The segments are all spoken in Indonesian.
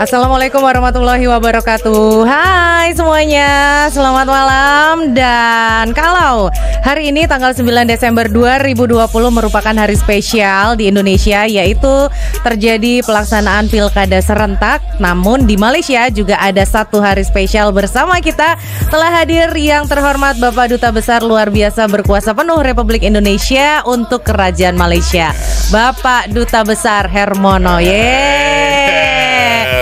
Assalamualaikum warahmatullahi wabarakatuh. Hai semuanya, selamat malam. Dan kalau hari ini tanggal 9 Desember 2020 merupakan hari spesial di Indonesia, yaitu terjadi pelaksanaan pilkada serentak. Namun di Malaysia juga ada satu hari spesial. Bersama kita telah hadir yang terhormat Bapak Duta Besar luar biasa berkuasa penuh Republik Indonesia untuk Kerajaan Malaysia, Bapak Duta Besar Hermono.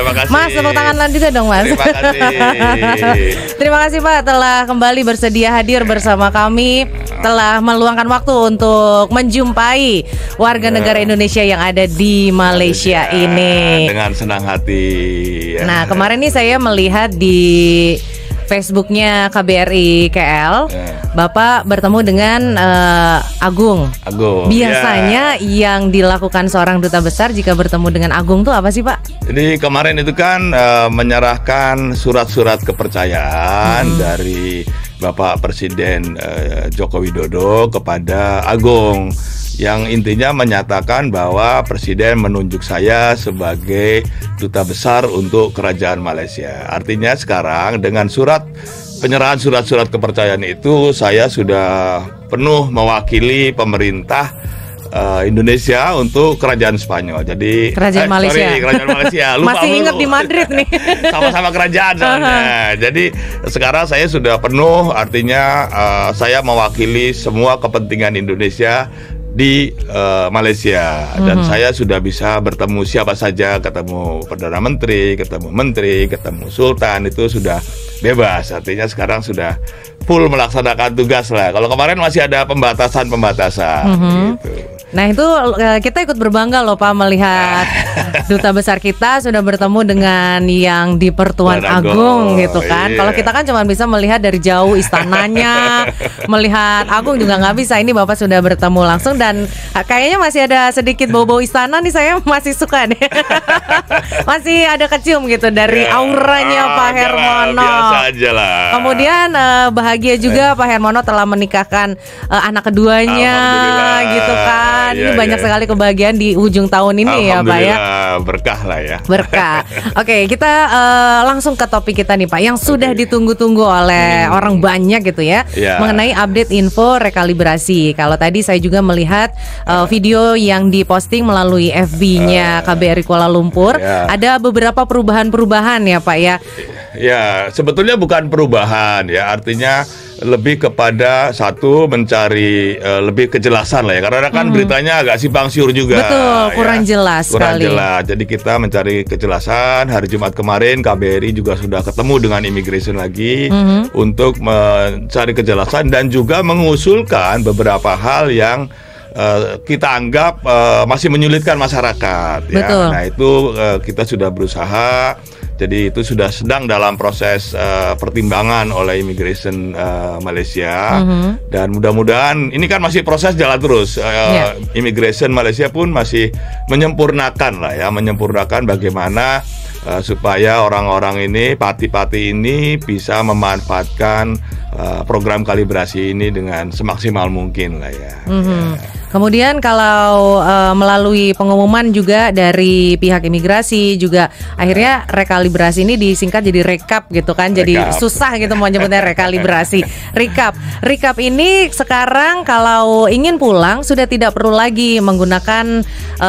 Mas, tepuk tangan juga dong, Mas. Terima kasih. Terima kasih Pak telah kembali bersedia hadir bersama kami, telah meluangkan waktu untuk menjumpai warga negara Indonesia yang ada di Malaysia ini. Dengan senang hati. Nah, kemarin nih saya melihat di Facebooknya KBRI KL, Bapak bertemu dengan Agung. Biasanya yang dilakukan seorang duta besar jika bertemu dengan Agung tuh apa sih, Pak? Jadi kemarin itu kan menyerahkan surat-surat kepercayaan dari Bapak Presiden Joko Widodo kepada Agung, yang intinya menyatakan bahwa Presiden menunjuk saya sebagai duta besar untuk Kerajaan Malaysia. Artinya sekarang dengan penyerahan surat-surat kepercayaan itu, saya sudah penuh mewakili pemerintah Indonesia untuk Kerajaan Spanyol. Jadi Kerajaan Malaysia. Lupa masih ingat di Madrid nih. Sama-sama kerajaan soalnya. Jadi sekarang saya sudah penuh, artinya saya mewakili semua kepentingan Indonesia di Malaysia, dan saya sudah bisa bertemu siapa saja, ketemu Perdana Menteri, ketemu Sultan, itu sudah bebas. Artinya sekarang sudah full melaksanakan tugas lah. Kalau kemarin masih ada pembatasan gitu. Nah itu kita ikut berbangga loh Pak melihat duta besar kita sudah bertemu dengan yang di Pertuan Agung gitu kan. Kalau kita kan cuma bisa melihat dari jauh istananya, melihat Agung juga nggak bisa. Ini Bapak sudah bertemu langsung dan kayaknya masih ada sedikit bau-bau istana nih, saya masih suka nih. Masih ada kecium gitu dari auranya Pak Hermono. Biasa aja lah. Kemudian bahagia juga Pak Hermono telah menikahkan anak keduanya gitu kan. Ini banyak sekali kebahagiaan di ujung tahun ini ya Pak ya. Berkah lah ya. Berkah. Oke, kita langsung ke topik kita nih Pak, yang sudah ditunggu-tunggu oleh orang banyak gitu ya, mengenai update info rekalibrasi. Kalau tadi saya juga melihat video yang diposting melalui FB-nya KBRI Kuala Lumpur, ada beberapa perubahan-perubahan ya Pak ya. Ya, sebetulnya bukan perubahan ya, artinya lebih kepada satu mencari lebih kejelasan lah ya, karena kan beritanya agak simpang siur juga. Betul, kurang jelas sekali. Jadi kita mencari kejelasan. Hari Jumat kemarin KBRI juga sudah ketemu dengan Immigration lagi untuk mencari kejelasan dan juga mengusulkan beberapa hal yang kita anggap masih menyulitkan masyarakat. Betul. Ya. Nah itu kita sudah berusaha. Jadi itu sudah sedang dalam proses pertimbangan oleh Immigration Malaysia, dan mudah-mudahan ini kan masih proses jalan terus. Immigration Malaysia pun masih menyempurnakan bagaimana supaya orang-orang ini, pati-pati ini bisa memanfaatkan program kalibrasi ini dengan semaksimal mungkin lah ya. Kemudian kalau melalui pengumuman juga dari pihak imigrasi juga, akhirnya rekalibrasi ini disingkat jadi rekap gitu kan. Jadi susah gitu mau nyebutnya rekalibrasi. Recap ini sekarang kalau ingin pulang sudah tidak perlu lagi menggunakan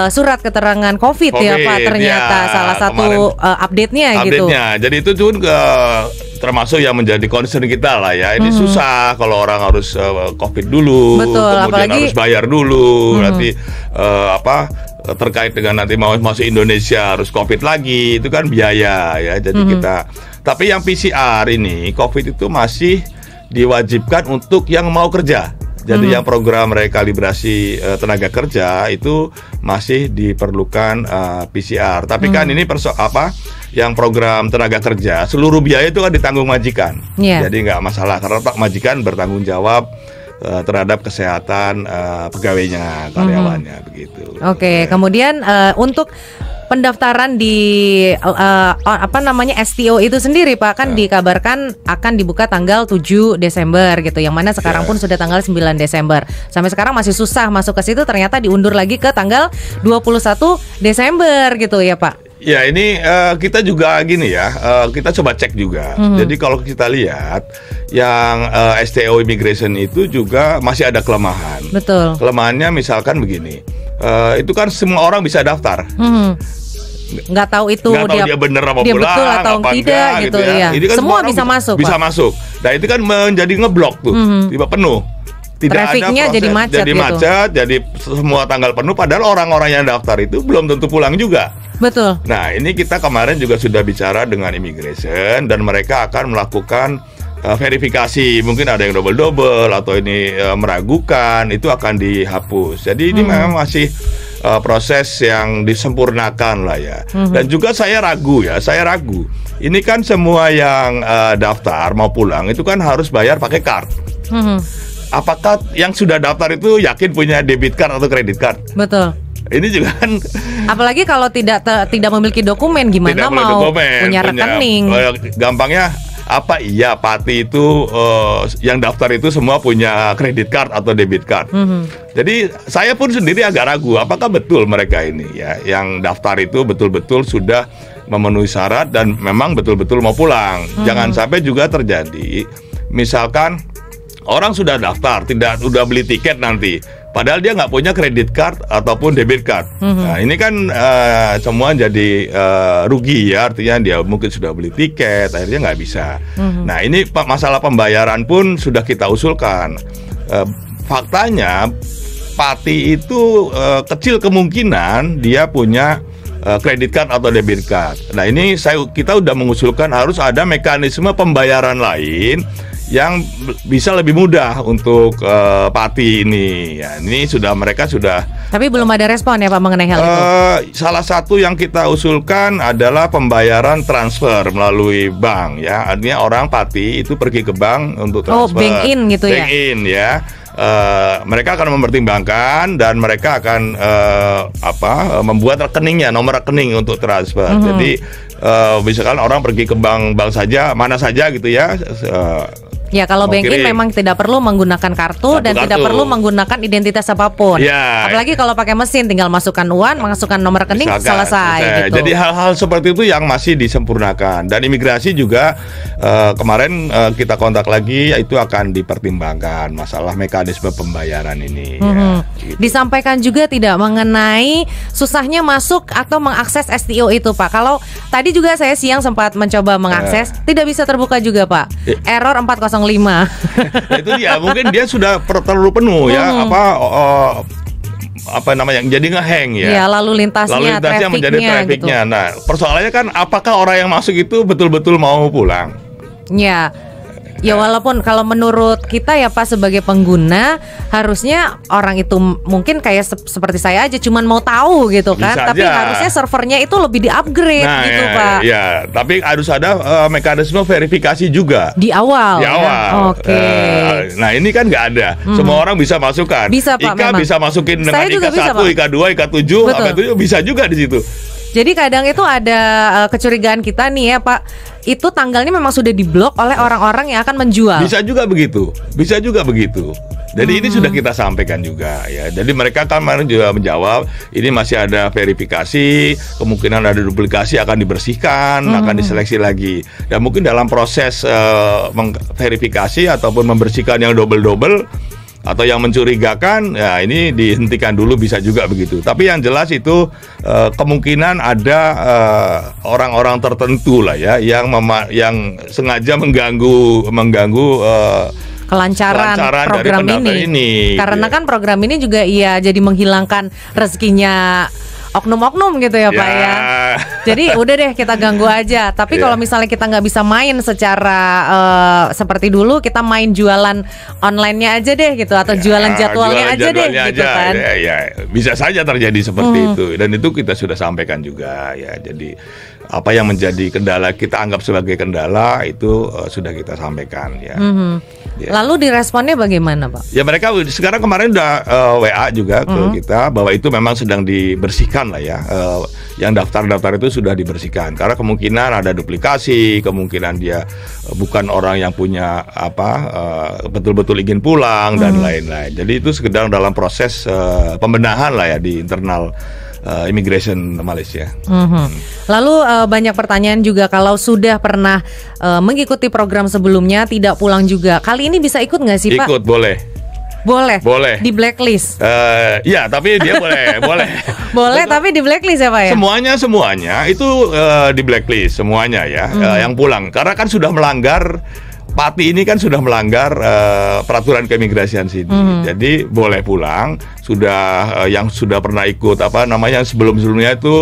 surat keterangan COVID ya Pak, ternyata salah satu update-nya gitu. Jadi itu juga termasuk yang menjadi concern kita lah ya. Ini susah kalau orang harus COVID dulu, kemudian apalagi harus bayar dulu, nanti terkait dengan nanti mau masuk Indonesia harus COVID lagi, itu kan biaya ya. Jadi tapi yang PCR ini COVID itu masih diwajibkan untuk yang mau kerja. Jadi yang program rekalibrasi tenaga kerja itu masih diperlukan PCR. Tapi kan ini yang program tenaga kerja seluruh biaya itu kan ditanggung majikan. Jadi nggak masalah karena majikan bertanggung jawab terhadap kesehatan pegawainya, karyawannya begitu. Oke, kemudian untuk pendaftaran di STO itu sendiri Pak, kan dikabarkan akan dibuka tanggal 7 Desember gitu, yang mana sekarang pun sudah tanggal 9 Desember. Sampai sekarang masih susah masuk ke situ, ternyata diundur lagi ke tanggal 21 Desember gitu ya Pak. Ya ini kita juga gini ya, kita coba cek juga. Jadi kalau kita lihat yang STO immigration itu juga masih ada kelemahan. Betul. Kelemahannya misalkan begini, itu kan semua orang bisa daftar. Nggak tahu itu dia bener apa dia pulang, betul atau apa tidak enggak, gitu ya. ya. Ini kan semua bisa masuk. Bisa masuk. Nah itu kan menjadi ngeblok tuh, tiba penuh. Tidak Trafficnya ada proses, jadi macet gitu. jadi semua tanggal penuh. Padahal orang-orang yang daftar itu belum tentu pulang juga. Betul. Nah ini kita kemarin juga sudah bicara dengan immigration dan mereka akan melakukan verifikasi. Mungkin ada yang double-double atau ini meragukan, itu akan dihapus. Jadi ini memang masih proses yang disempurnakan lah ya. Dan juga saya ragu. Ini kan semua yang daftar mau pulang itu kan harus bayar pakai card. Apakah yang sudah daftar itu yakin punya debit card atau kredit card? Betul. Ini juga kan. Apalagi kalau tidak memiliki dokumen, gimana mau punya rekening? Gampangnya apa iya Pati itu yang daftar itu semua punya kredit card atau debit card. Jadi saya pun sendiri agak ragu apakah betul mereka ini ya yang daftar itu betul-betul sudah memenuhi syarat dan memang betul-betul mau pulang. Jangan sampai juga terjadi misalkan orang sudah daftar, udah beli tiket nanti, padahal dia nggak punya kredit card ataupun debit card. Nah ini kan semua jadi rugi ya, artinya dia mungkin sudah beli tiket, akhirnya nggak bisa. Nah ini masalah pembayaran pun sudah kita usulkan. Faktanya Pati itu kecil kemungkinan dia punya kredit card atau debit card. Nah ini kita udah mengusulkan harus ada mekanisme pembayaran lain yang bisa lebih mudah untuk Pati ini. Ya, ini mereka sudah. Tapi belum ada respon ya Pak mengenai hal itu. Salah satu yang kita usulkan adalah pembayaran transfer melalui bank ya. Artinya orang Pati itu pergi ke bank untuk transfer. Bank in gitu ya. Bank in ya. Mereka akan mempertimbangkan dan mereka akan membuat rekeningnya, nomor rekening untuk transfer. Jadi misalkan orang pergi ke bank saja, mana saja gitu ya. Ya kalau bank in memang tidak perlu menggunakan kartu dan tidak perlu menggunakan identitas apapun. Ya. Apalagi kalau pakai mesin tinggal masukkan uang, masukkan nomor rekening, selesai gitu. Jadi hal-hal seperti itu yang masih disempurnakan. Dan imigrasi juga kemarin kita kontak lagi, itu akan dipertimbangkan masalah mekanisme pembayaran ini. Ya, gitu. Disampaikan juga tidak mengenai susahnya masuk atau mengakses STO itu Pak. Kalau tadi juga saya siang sempat mencoba mengakses, tidak bisa terbuka juga Pak. Error 405. Nah, itu dia, mungkin dia sudah terlalu penuh ya, apa namanya, jadi ngehang ya. Ya, lalu lintasnya menjadi trafficnya. Gitu. Nah, persoalannya kan apakah orang yang masuk itu betul-betul mau pulang? Ya walaupun kalau menurut kita ya Pak sebagai pengguna harusnya orang itu mungkin kayak seperti saya aja cuman mau tahu gitu kan. Tapi harusnya servernya itu lebih di-upgrade gitu Pak. Ya, tapi harus ada mekanisme verifikasi juga di awal. Oke. Nah ini kan nggak ada. Semua orang bisa masukkan. Bisa Pak. Ika memang. bisa masukin dengan IK 1, IK 2, IK 7, bisa juga di situ. Jadi kadang itu ada kecurigaan kita nih ya Pak, itu tanggalnya memang sudah diblok oleh orang-orang yang akan menjual. Bisa juga begitu. Jadi ini sudah kita sampaikan juga ya. Jadi mereka kemarin juga menjawab, ini masih ada verifikasi, kemungkinan ada duplikasi akan dibersihkan, akan diseleksi lagi. Dan mungkin dalam proses verifikasi ataupun membersihkan yang double-double atau yang mencurigakan, ya ini dihentikan dulu, bisa juga begitu. Tapi yang jelas itu kemungkinan ada orang-orang tertentu lah ya yang sengaja mengganggu kelancaran program ini. Karena kan program ini juga jadi menghilangkan rezekinya oknum-oknum gitu ya Pak ya. Jadi udah deh kita ganggu aja. Tapi kalau misalnya kita nggak bisa main secara seperti dulu, kita main jualan online-nya aja deh gitu, atau jualan jadwalnya aja deh gitu kan. Bisa saja terjadi seperti itu. Dan itu kita sudah sampaikan juga ya. Jadi apa yang menjadi kendala, kita anggap sebagai kendala itu sudah kita sampaikan ya. Lalu diresponnya bagaimana Pak? Ya mereka sekarang kemarin udah WA juga ke kita bahwa itu memang sedang dibersihkan lah ya. Yang daftar-daftar itu sudah dibersihkan karena kemungkinan ada duplikasi, kemungkinan dia bukan orang yang punya betul-betul ingin pulang dan lain-lain. Jadi itu sekedar dalam proses pembenahan lah ya di internal Immigration Malaysia. Lalu banyak pertanyaan juga, kalau sudah pernah mengikuti program sebelumnya tidak pulang juga, kali ini bisa ikut nggak sih Pak? Ikut, boleh. Boleh. Di blacklist. Ya, tapi dia boleh. Boleh, tapi di blacklist ya Pak ya? Semuanya itu di blacklist semuanya ya, yang pulang. Karena kan sudah melanggar, Pati ini kan sudah melanggar peraturan keimigrasian sini. Jadi boleh pulang. Yang sudah pernah ikut sebelumnya itu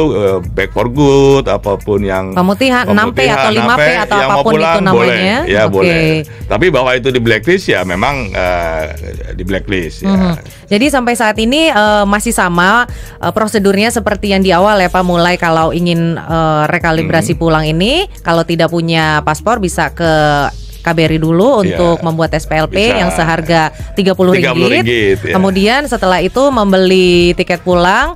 back for good, apapun yang pemutihan 6P atau 5P atau apapun itu namanya. Boleh. Tapi bahwa itu di blacklist ya memang di blacklist ya. Jadi sampai saat ini masih sama prosedurnya seperti yang di awal ya Pak. Mulai kalau ingin rekalibrasi pulang ini, kalau tidak punya paspor bisa ke KBRI dulu untuk membuat SPLP yang seharga Rp30. Kemudian setelah itu membeli tiket pulang,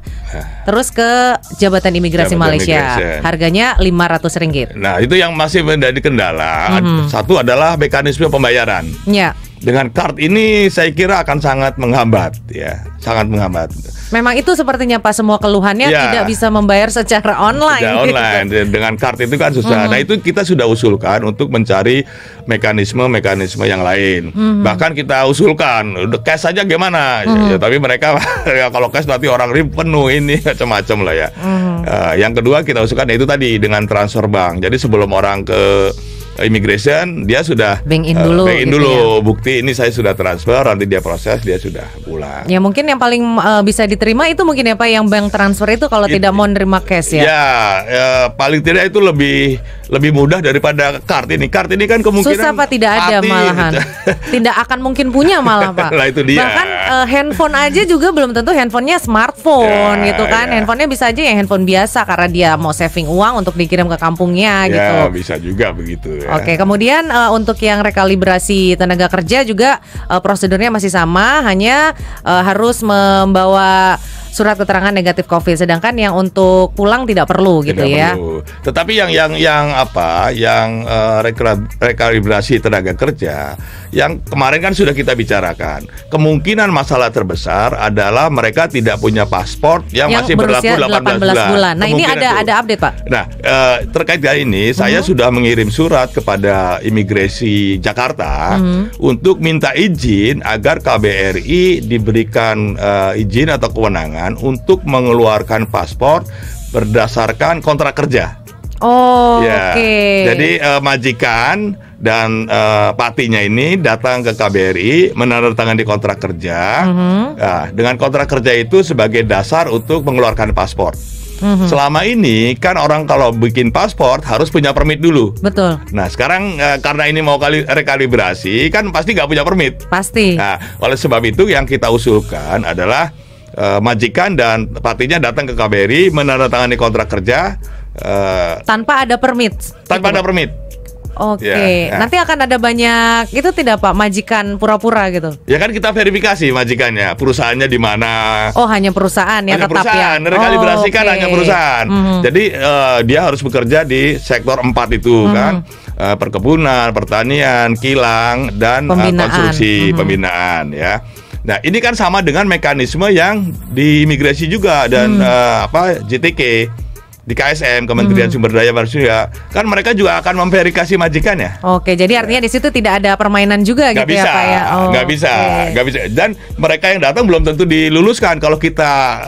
terus ke Jabatan Imigrasi Malaysia. Harganya Rp500. Nah, itu yang masih menjadi kendala. Satu adalah mekanisme pembayaran. Ya. Dengan card ini saya kira akan sangat menghambat ya, sangat menghambat. Memang itu sepertinya Pak, semua keluhannya tidak bisa membayar secara online. Tidak online, dengan card itu kan susah. Nah, itu kita sudah usulkan untuk mencari mekanisme yang lain. Bahkan kita usulkan cash saja gimana? Ya, tapi mereka ya, kalau cash nanti orang penuh ini macam-macam lah ya. Yang kedua kita usulkan itu tadi dengan transfer bank. Jadi sebelum orang ke immigration dia sudah bank in dulu, ya. Bukti ini saya sudah transfer, nanti dia proses, dia sudah pulang. Ya mungkin yang paling bisa diterima itu mungkin ya Pak, yang bank transfer itu kalau tidak mau nerima cash ya. Ya, paling tidak itu lebih mudah daripada card ini. Card ini kan kemungkinan susah Pak, tidak ada malahan. Tidak akan mungkin punya malah Pak. Lah itu dia. Bahkan handphone aja juga belum tentu handphonenya smartphone gitu kan. Handphonenya bisa aja yang handphone biasa karena dia mau saving uang untuk dikirim ke kampungnya gitu. Ya bisa juga begitu. Oke, kemudian untuk yang rekalibrasi tenaga kerja juga prosedurnya masih sama, hanya harus membawa surat keterangan negatif COVID. Sedangkan yang untuk pulang tidak perlu gitu ya. Perlu. Tetapi yang rekalibrasi tenaga kerja yang kemarin kan sudah kita bicarakan. Kemungkinan masalah terbesar adalah mereka tidak punya paspor yang masih berlaku 18 bulan. Nah, ini ada update Pak. Nah, terkait dengan ini saya sudah mengirim surat kepada Imigrasi Jakarta untuk minta izin agar KBRI diberikan izin atau kewenangan untuk mengeluarkan paspor berdasarkan kontrak kerja. Oke. Jadi majikan dan patinya ini datang ke KBRI menandatangani kontrak kerja. Nah, dengan kontrak kerja itu sebagai dasar untuk mengeluarkan paspor. Selama ini kan orang kalau bikin paspor harus punya permit dulu. Betul. Nah sekarang karena ini mau rekalibrasi kan pasti nggak punya permit. Pasti. Nah oleh sebab itu yang kita usulkan adalah majikan dan patinya datang ke KBRI menandatangani kontrak kerja tanpa ada permit. Tanpa ada permit. Oke, nanti akan ada banyak itu tidak Pak, majikan pura-pura gitu? Ya kan kita verifikasi majikannya, perusahaannya di mana? Oh hanya perusahaan ya, hanya tetap perusahaan. ya? Rekalibrasi kan hanya perusahaan. Jadi dia harus bekerja di sektor 4 itu kan, perkebunan, pertanian, kilang dan konstruksi pembinaan ya. Nah ini kan sama dengan mekanisme yang di imigrasi juga dan JTK. Di KSM, Kementerian Sumber Daya Manusia, kan mereka juga akan memverifikasi majikannya. Oke, jadi artinya di situ tidak ada permainan juga gitu ya Pak ya? Nggak bisa. Dan mereka yang datang belum tentu diluluskan. Kalau kita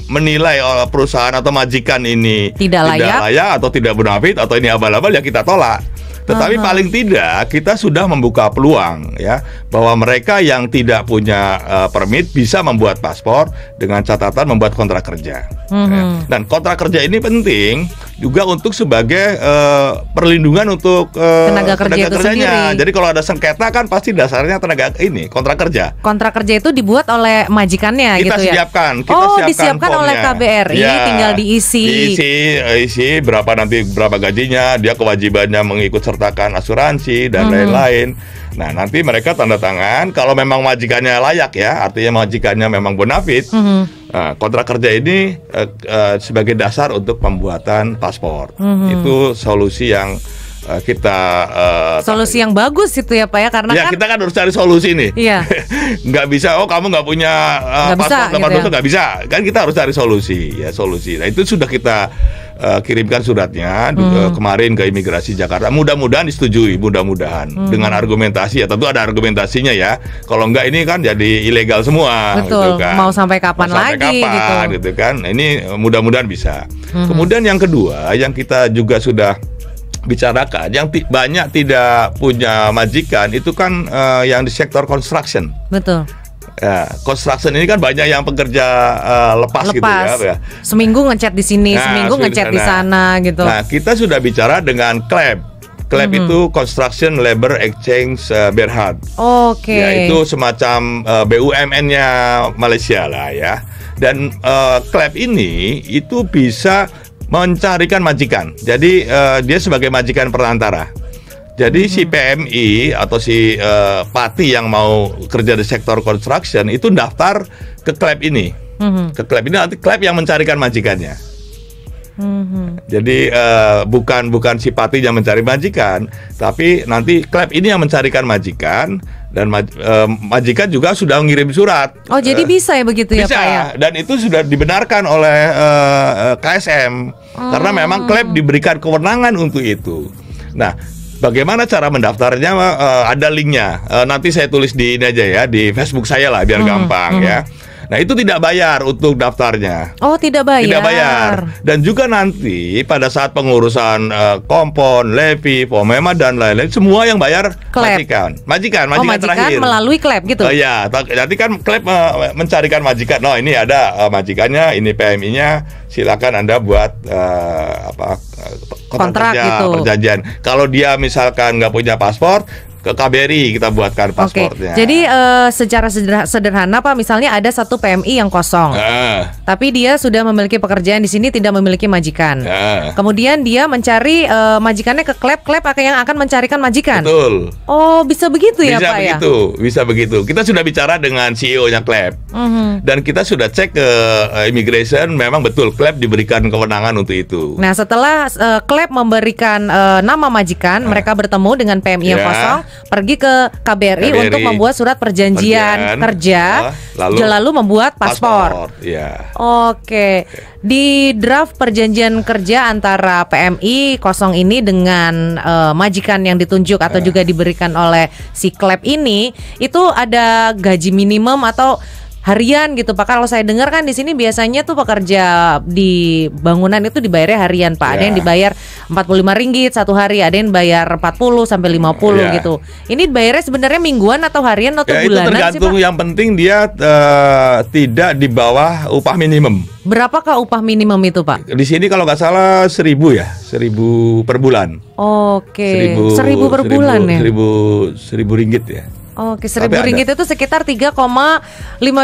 menilai perusahaan atau majikan ini tidak layak atau tidak bonafit atau ini abal-abal, ya kita tolak. Tetapi paling tidak kita sudah membuka peluang ya bahwa mereka yang tidak punya permit bisa membuat paspor dengan catatan membuat kontrak kerja. Ya. Dan kontrak kerja ini penting juga untuk sebagai perlindungan untuk tenaga kerja itu kerjanya. sendiri. Jadi kalau ada sengketa kan pasti dasarnya kontrak kerja. Kontrak kerja itu dibuat oleh majikannya kita gitu ya. Kita disiapkan oleh KBRI, tinggal diisi. Isi berapa gajinya, dia kewajibannya mengikut sertakan asuransi dan lain-lain. Nah, nanti mereka tanda tangan kalau memang majikannya layak ya, artinya majikannya memang bonafit. Kontrak kerja ini sebagai dasar untuk pembuatan paspor. Itu solusi yang kita solusi yang bagus itu ya Pak ya, karena ya, kan kita kan harus cari solusi nih. Iya. Nggak bisa, kamu nggak punya paspor tempat gitu ya. nggak bisa. Kan kita harus cari solusi. Nah itu sudah kita kirimkan suratnya kemarin ke Imigrasi Jakarta. Mudah-mudahan disetujui, mudah-mudahan dengan argumentasi ya. Tentu ada argumentasinya ya. Kalau nggak ini kan jadi ilegal semua. Betul. Gitu kan. Mau sampai kapan lagi gitu kan. Nah, ini mudah-mudahan bisa. Kemudian yang kedua, yang kita juga sudah bicarakan, yang banyak tidak punya majikan itu kan yang di sektor construction. Betul. Ya, construction ini kan banyak yang pekerja lepas gitu ya. Seminggu ngecat di sini, seminggu ngecat di sana gitu. Nah, kita sudah bicara dengan CLEB. CLEB itu Construction Labor Exchange Berhad. Oke. Ya, itu semacam BUMN-nya Malaysia lah ya. Dan CLEB ini itu bisa mencarikan majikan. Jadi dia sebagai majikan perantara. Jadi si PMI atau si pati yang mau kerja di sektor construction itu daftar ke CLEB ini. Ke CLEB ini, nanti CLEB yang mencarikan majikannya. Jadi bukan si pati yang mencari majikan, tapi nanti CLEB ini yang mencarikan majikan. Dan majikan juga sudah mengirim surat. Oh, jadi bisa ya begitu ya bisa, Pak ya? Dan itu sudah dibenarkan oleh KSM. Karena memang CLEB diberikan kewenangan untuk itu. Nah, bagaimana cara mendaftarnya? Ada linknya. Nanti saya tulis di ini aja ya, di Facebook saya lah biar gampang ya. Nah, itu tidak bayar untuk daftarnya. Oh, tidak bayar. Tidak bayar. Dan juga nanti pada saat pengurusan kompon, levy, pomema dan lain-lain, semua yang bayar majikan terakhir melalui CLEB gitu. Ya, nanti kan CLEB mencarikan majikan. No, ini ada majikannya, ini PMI-nya. Silakan Anda buat kontrak gitu, perjanjian. Kalau dia misalkan nggak punya paspor, ke KBRI kita buatkan pasportnya. Jadi secara sederhana Pak, misalnya ada satu PMI yang kosong, tapi dia sudah memiliki pekerjaan di sini, tidak memiliki majikan. Kemudian dia mencari majikannya ke CLEB yang akan mencarikan majikan. Betul. Oh, bisa begitu ya Pak ya? Bisa begitu. Kita sudah bicara dengan CEO-nya CLEB. Dan kita sudah cek ke immigration, memang betul CLEB diberikan kewenangan untuk itu. Nah, setelah CLEB memberikan nama majikan, mereka bertemu dengan PMI yang kosong, pergi ke KBRI untuk membuat surat perjanjian kerja, lalu membuat paspor. Ya. Oke. Di draft perjanjian kerja antara PMI kosong ini dengan majikan yang ditunjuk atau juga diberikan oleh si CLEB ini, itu ada gaji minimum atau harian gitu Pak. Kalau saya dengar kan di sini biasanya tuh pekerja di bangunan itu dibayarnya harian Pak. Ada yang dibayar Rp45 satu hari, ada yang bayar 40 sampai 50 gitu. Ini dibayarnya sebenarnya mingguan atau harian atau bulanan sih Pak? Itu tergantung, yang penting dia tidak di bawah upah minimum. Berapakah upah minimum itu Pak? Di sini kalau nggak salah 1.000 ya, 1.000 per bulan. Oke. 1.000 per bulan ya? 1.000 ringgit ya. Oke, 1.000 ringgit itu sekitar 3,5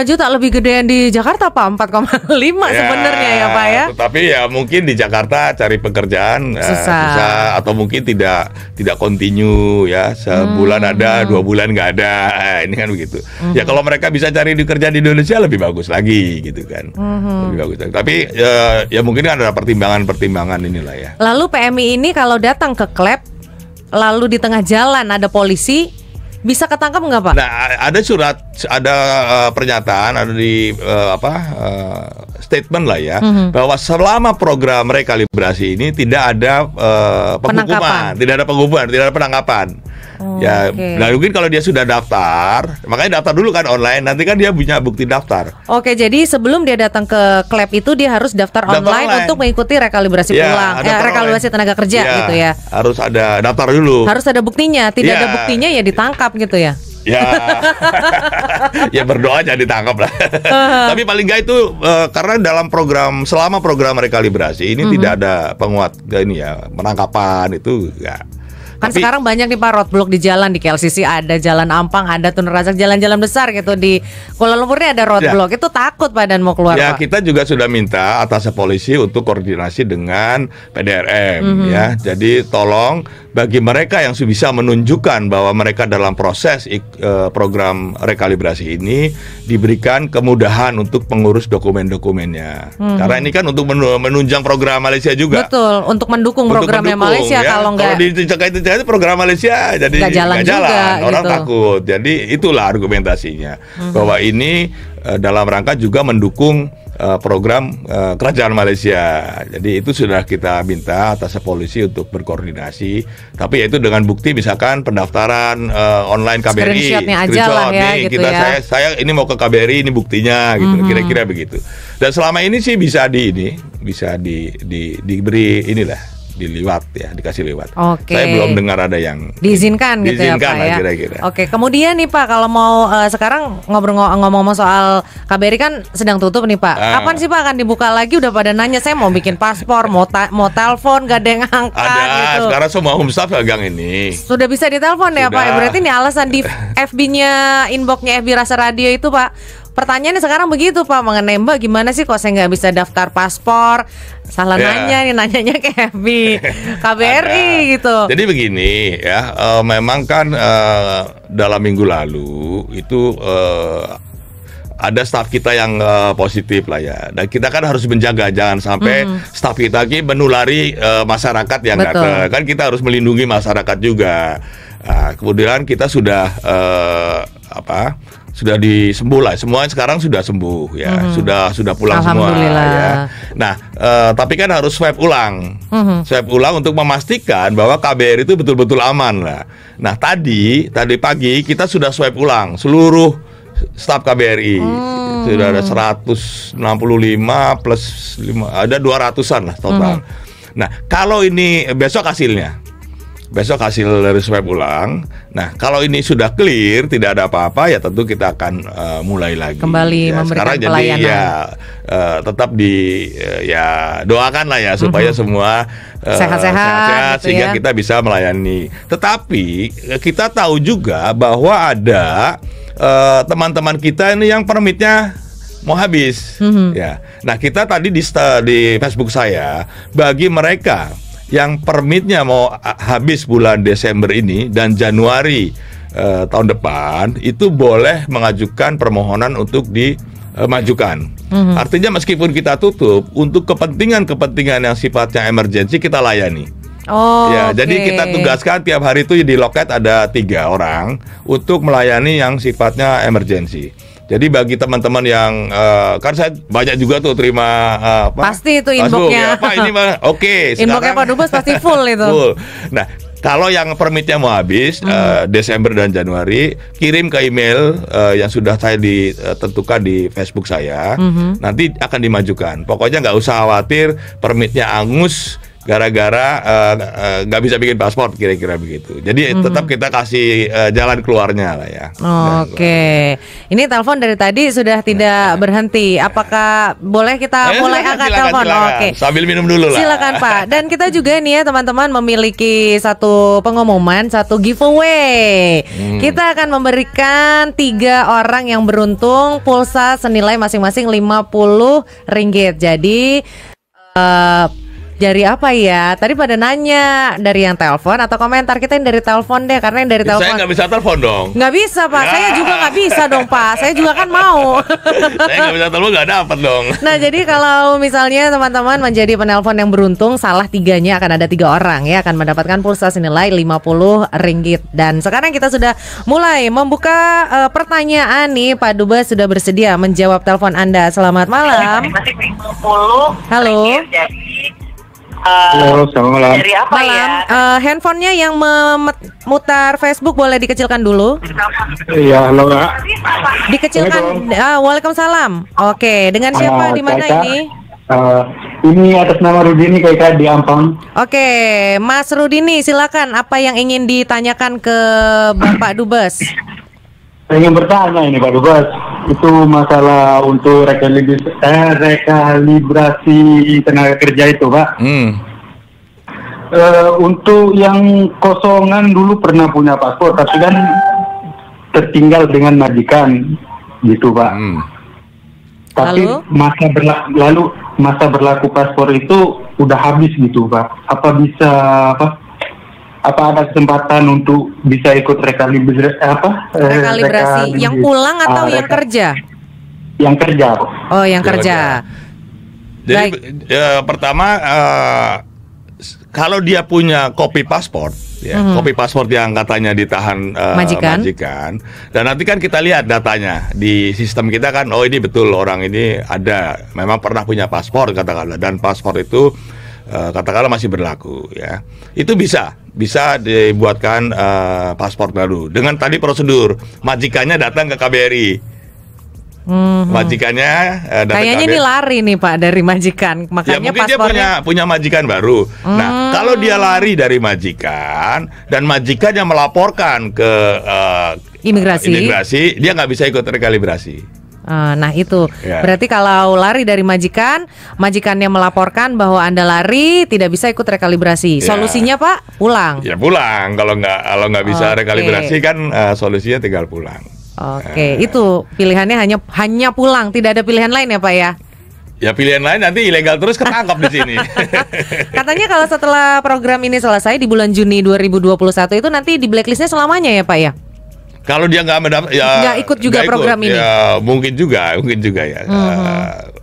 juta, lebih gedean di Jakarta Pak, 4,5 sebenarnya ya Pak ya. Tapi ya mungkin di Jakarta cari pekerjaan susah, atau mungkin tidak continue ya, sebulan ada, 2 bulan nggak ada, ini kan begitu. Ya kalau mereka bisa cari kerjaan di Indonesia lebih bagus lagi gitu kan, lebih bagus. Tapi ya mungkin ada pertimbangan inilah ya. Lalu PMI ini kalau datang ke CLEB, lalu di tengah jalan ada polisi, bisa ketangkap nggak Pak? Nah, ada surat, ada pernyataan, ada di statement lah ya, bahwa selama program rekalibrasi ini tidak ada penghukuman, tidak ada penangkapan. Ya, nah mungkin kalau dia sudah daftar, makanya daftar dulu kan online, nanti kan dia punya bukti daftar. Oke, jadi sebelum dia datang ke CLEB itu dia harus daftar online untuk mengikuti rekalibrasi rekalibrasi tenaga kerja gitu ya. Harus ada daftar dulu. Harus ada buktinya, tidak ada buktinya ya ditangkap gitu ya. Ya, ya berdoa aja ditangkap lah. Tapi paling nggak itu karena selama program rekalibrasi ini tidak ada penguat ini ya, penangkapan itu enggak. Kan sekarang banyak nih Pak roadblock di jalan, di KLCC ada, Jalan Ampang ada, Tun Razak, jalan-jalan besar gitu di Kuala Lumpur ini ada roadblock. Itu takut Pak dan mau keluar Pak. Kita juga sudah minta atas polisi untuk koordinasi dengan PDRM ya. Jadi tolong bagi mereka yang bisa menunjukkan bahwa mereka dalam proses program rekalibrasi ini diberikan kemudahan untuk mengurus dokumen-dokumennya. Karena ini kan untuk menunjang program Malaysia juga. Betul, untuk mendukung programnya Malaysia ya. Kalau dicegah program Malaysia jadi nggak jalan juga, orang gitu. Takut. Jadi itulah argumentasinya bahwa ini dalam rangka juga mendukung program kerajaan Malaysia. Jadi itu sudah kita minta atas polisi untuk berkoordinasi. Tapi itu dengan bukti misalkan pendaftaran online KBRI. Screenshotnya aja lah ya nih, gitu ya. Saya ini mau ke KBRI, ini buktinya gitu. Kira-kira begitu. Dan selama ini sih bisa diberi inilah. Dikasih lewat. Saya belum dengar ada yang diizinkan gitu ya Pak ya. Kira-kira. Oke, kemudian nih Pak, kalau mau sekarang ngomong-ngomong soal KBRI kan sedang tutup nih Pak. Kapan sih Pak akan dibuka lagi? Udah pada nanya, saya mau bikin paspor, mau telepon, gak ada yang angkat. Ada, gitu. Sekarang semua home staff pegang ini. Sudah bisa ditelepon ya Pak. Berarti ini alasan di FB-nya, inbox-nya FB Rasa Radio itu Pak. Pertanyaannya sekarang begitu Pak, mengenai Mbak gimana sih kok saya nggak bisa daftar paspor? Salah nanya nih, nanyanya ke FB KBRI gitu. Jadi begini ya, memang kan dalam minggu lalu itu ada staf kita yang positif lah ya. Dan kita kan harus menjaga jangan sampai staf kita ini menulari masyarakat yang datang. Kan kita harus melindungi masyarakat juga. Kemudian kita sudah sudah disembuh lah, semua sekarang sudah sembuh ya, sudah pulang semua ya. Nah, tapi kan harus swab ulang, untuk memastikan bahwa KBRI itu betul-betul aman lah. Nah tadi pagi kita sudah swab ulang seluruh staf KBRI, sudah ada 165 plus 5, ada 200-an lah total. Nah kalau ini besok hasil dari swab ulang. Nah, kalau ini sudah clear, tidak ada apa-apa, ya tentu kita akan mulai lagi. Kembali memberikan pelayanan. Jadi tetap doakan lah ya supaya semua sehat-sehat gitu sehingga kita bisa melayani. Tetapi kita tahu juga bahwa ada teman-teman kita ini yang permitnya mau habis. Ya. Nah, kita tadi di Facebook saya, bagi mereka yang permitnya mau habis bulan Desember ini dan Januari tahun depan, itu boleh mengajukan permohonan untuk dimajukan. Artinya meskipun kita tutup, untuk kepentingan yang sifatnya emergensi kita layani. Jadi kita tugaskan tiap hari itu di loket ada 3 orang untuk melayani yang sifatnya emergensi. Jadi bagi teman-teman yang kan saya banyak juga tuh terima pasti itu inboxnya. Inboxnya Pak Dubes pasti full itu. Full. Nah, kalau yang permitnya mau habis Desember dan Januari, kirim ke email yang sudah saya ditentukan di Facebook saya. Nanti akan dimajukan. Pokoknya nggak usah khawatir permitnya angus gara-gara nggak bisa bikin paspor, kira-kira begitu. Jadi tetap kita kasih jalan keluarnya lah ya. Ini telepon dari tadi sudah tidak berhenti. Apakah boleh kita mulai angkat telepon? Sambil minum dulu lah. Silakan Pak. Dan kita juga nih ya teman-teman memiliki satu pengumuman, satu giveaway. Kita akan memberikan 3 orang yang beruntung pulsa senilai masing-masing Rp50. Jadi dari apa ya? Tadi pada nanya dari yang telepon atau komentar. Kita yang dari telepon deh, karena yang dari telepon. Saya nggak bisa telepon dong. Nggak bisa Pak. Saya juga nggak bisa dong Pak. Saya juga kan mau. Saya nggak bisa telepon, nggak dapat dong. Nah jadi kalau misalnya teman-teman menjadi penelpon yang beruntung, salah 3-nya akan ada 3 orang ya akan mendapatkan pulsa senilai Rp50. Dan sekarang kita sudah mulai membuka pertanyaan nih. Pak Dubes sudah bersedia menjawab telepon Anda. Selamat malam. Halo. Halo, selamat malam. Dari apa malam. Handphonenya yang memutar Facebook boleh dikecilkan dulu. Iya, halo Kak. Dikecilkan. Waalaikumsalam. Oke, dengan siapa di mana ini? Ini atas nama Rudini Kak di Ampang. Oke, Mas Rudini, silakan. Apa yang ingin ditanyakan ke Bapak Dubes? Saya ingin bertanya ini Pak Dubes, itu masalah untuk rekalibrasi tenaga kerja itu Pak. Untuk yang kosongan dulu pernah punya paspor, tapi kan tertinggal dengan majikan, gitu Pak. Tapi lalu masa berlaku paspor itu udah habis gitu Pak. Apa ada kesempatan untuk bisa ikut rekalibrasi yang pulang atau yang kerja? Yang kerja. Oh, yang kerja. Jadi pertama kalau dia punya kopi paspor, kopi paspor yang katanya ditahan majikan, dan nanti kan kita lihat datanya di sistem kita kan, oh ini betul orang ini memang pernah punya paspor katakanlah, dan paspor itu katakanlah masih berlaku ya, itu bisa dibuatkan paspor baru dengan tadi prosedur majikannya datang ke KBRI. Majikannya kayaknya ini lari nih Pak dari majikan, makanya ya, mungkin paspornya dia punya majikan baru. Nah, kalau dia lari dari majikan dan majikannya melaporkan ke imigrasi, dia nggak bisa ikut rekalibrasi. Nah itu berarti kalau lari dari majikannya melaporkan bahwa Anda lari, tidak bisa ikut rekalibrasi. Solusinya Pak, pulang. Ya pulang. Kalau nggak bisa rekalibrasi kan solusinya tinggal pulang. Oke, itu pilihannya hanya pulang, tidak ada pilihan lain ya Pak ya? Ya pilihan lain nanti ilegal terus ketangkap di sini. Katanya kalau setelah program ini selesai di bulan Juni 2021 itu nanti di blacklistnya selamanya ya Pak ya? Kalau dia nggak ikut juga program ini, ya mungkin juga ya.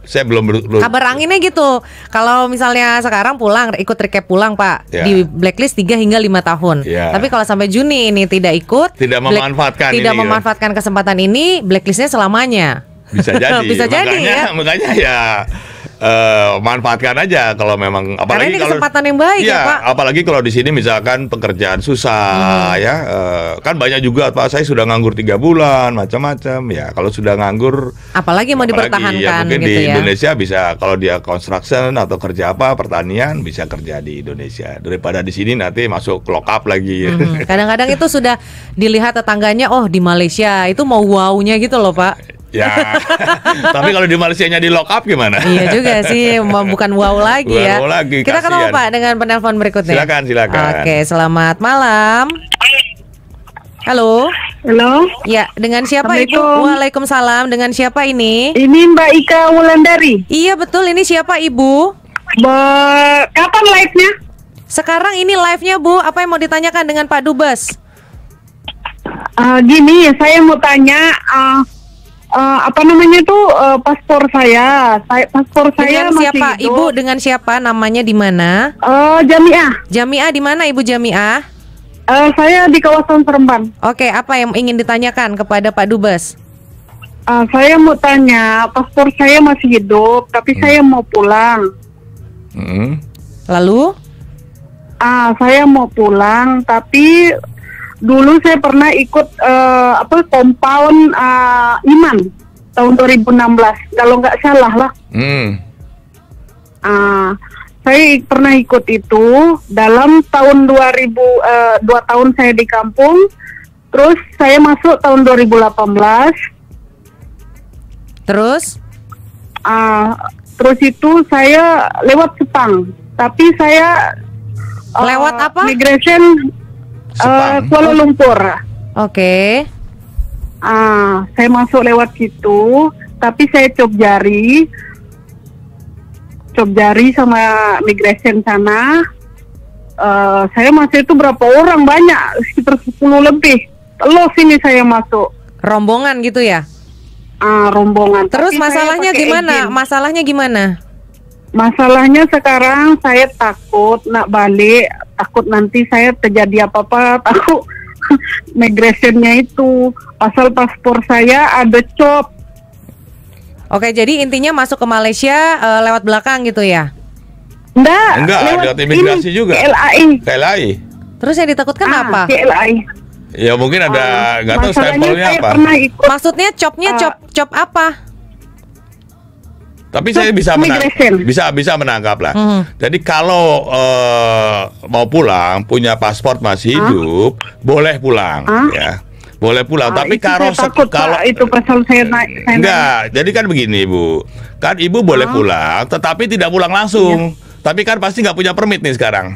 Saya belum kabar anginnya gitu. Kalau misalnya sekarang pulang, ikut recap pulang Pak, di blacklist 3 hingga 5 tahun. Tapi kalau sampai Juni ini tidak ikut, tidak memanfaatkan kesempatan ini, blacklistnya selamanya. Bisa jadi. Bisa jadi makanya ya manfaatkan aja kalau memang, apalagi karena ini kesempatan yang baik ya Pak. Apalagi kalau di sini misalkan pekerjaan susah kan banyak juga Pak, saya sudah nganggur 3 bulan macam-macam ya. Kalau sudah nganggur apalagi mau dipertahankan mungkin gitu di ya. Indonesia bisa, kalau dia construction atau kerja pertanian bisa kerja di Indonesia daripada di sini nanti masuk lock up lagi. Kadang-kadang itu sudah dilihat tetangganya, oh di Malaysia itu mau wow-nya gitu loh Pak. Ya, tapi kalau di Malaysia-nya di lock up gimana? Iya juga sih, bukan wow lagi ya. Kita ketemu Pak dengan penelpon berikutnya. Silakan. Oke, selamat malam. Halo. Ya, dengan siapa Ibu? Waalaikumsalam. Dengan siapa ini? Ini Mbak Ika Wulandari. Iya betul, ini siapa Ibu? Kapan live-nya? Sekarang ini live-nya Bu. Apa yang mau ditanyakan dengan Pak Dubes? Gini, saya mau tanya. Paspor saya dengan masih siapa hidup. Ibu? Dengan siapa? Namanya di mana? Jamiah di mana Ibu Jamiah? Saya di kawasan Seremban. Oke, apa yang ingin ditanyakan kepada Pak Dubes? Saya mau tanya, paspor saya masih hidup, tapi saya mau pulang. Lalu? Saya mau pulang, tapi dulu saya pernah ikut compound Iman tahun 2016 kalau nggak salah lah. Saya pernah ikut itu dalam tahun 2 tahun saya di kampung, terus saya masuk tahun 2018. Terus itu saya lewat Sepang, tapi saya lewat apa? Migration Kuala Lumpur. Oke. Saya masuk lewat situ, tapi saya cop jari sama migration sana. Saya masuk itu berapa orang, banyak, sekitar 10 lebih. Los ini saya masuk. Rombongan gitu ya? Rombongan. Terus tapi masalahnya gimana? Masalahnya sekarang saya takut nak balik, takut nanti saya terjadi apa-apa, takut migrationnya itu, pasal paspor saya ada cop. Oke, jadi intinya masuk ke Malaysia lewat belakang gitu ya? Enggak, lewat imigrasi juga. KLAI. Terus yang ditakutkan apa? KLAI. Ya mungkin ada, nggak tahu stempelnya apa. Maksudnya copnya cop apa? Tapi saya bisa menangkap lah. Jadi kalau mau pulang, punya paspor masih hidup, boleh pulang, ya, boleh pulang. Tapi kalau itu pasal saya naik. Enggak, jadi kan begini Bu, kan Ibu boleh pulang, tetapi tidak pulang langsung. Tapi kan pasti nggak punya permit nih sekarang.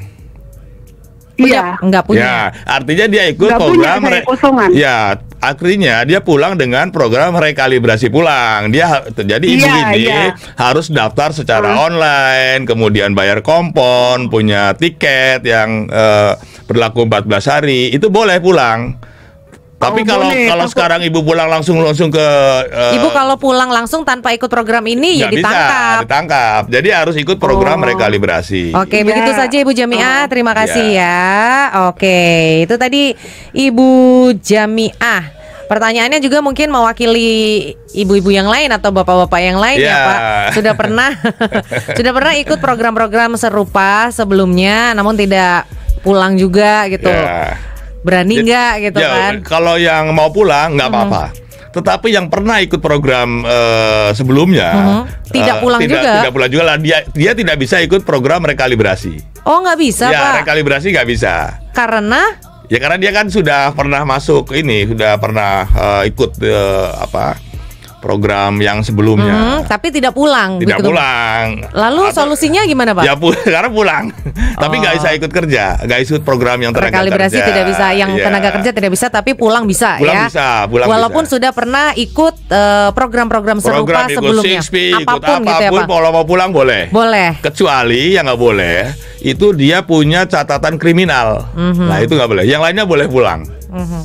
Iya. Nggak punya. Ya, artinya dia ikut Nggak program punya, saya kosongan. Ya, akhirnya dia pulang dengan program rekalibrasi pulang. Jadi ibu ini harus daftar secara online, kemudian bayar kompon, punya tiket yang berlaku 14 hari, itu boleh pulang. Tapi kalau sekarang ibu pulang langsung ke ibu kalau pulang langsung tanpa ikut program ini ya ditangkap. Jadi harus ikut program rekalibrasi. Oke, begitu saja Ibu Jamiah. Terima kasih ya. Oke, itu tadi Ibu Jamiah. Pertanyaannya juga mungkin mewakili ibu-ibu yang lain atau bapak-bapak yang lain ya Pak. Sudah pernah ikut program-program serupa sebelumnya, namun tidak pulang juga gitu. Berani nggak gitu kan? Kalau yang mau pulang nggak apa-apa. Tetapi yang pernah ikut program sebelumnya tidak pulang juga lah. Dia tidak bisa ikut program rekalibrasi. Oh, nggak bisa Pak? Ya, rekalibrasi nggak bisa. Karena? Ya karena dia kan sudah pernah masuk sudah pernah ikut program yang sebelumnya. Tapi tidak pulang. Tidak pulang. Lalu solusinya gimana Pak? Ya karena pulang. Tapi nggak bisa ikut kerja, nggak ikut program yang tenaga rekalibrasi kerja. Tidak bisa, yang tenaga kerja tidak bisa, tapi pulang bisa ya. Walaupun sudah pernah ikut program-program serupa sebelumnya. Ikut apapun, kalau mau pulang boleh. Boleh. Kecuali yang nggak boleh itu dia punya catatan kriminal. Nah itu nggak boleh. Yang lainnya boleh pulang.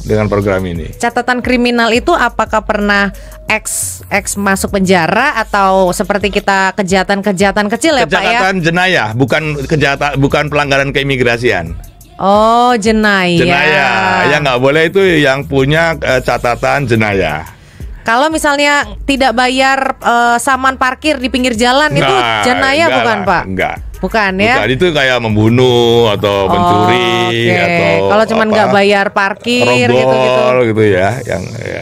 Dengan program ini. Catatan kriminal itu apakah pernah ex masuk penjara atau seperti kita kejahatan kecil ya Pak ya? Kejahatan jenayah, bukan pelanggaran keimigrasian. Oh, jenayah. Yang nggak boleh itu yang punya catatan jenayah. Kalau misalnya tidak bayar saman parkir di pinggir jalan itu jenayah bukan Pak? Enggak. Bukan ya? Bukan, itu kayak membunuh atau mencuri atau kalau cuman nggak bayar parkir gitu ya,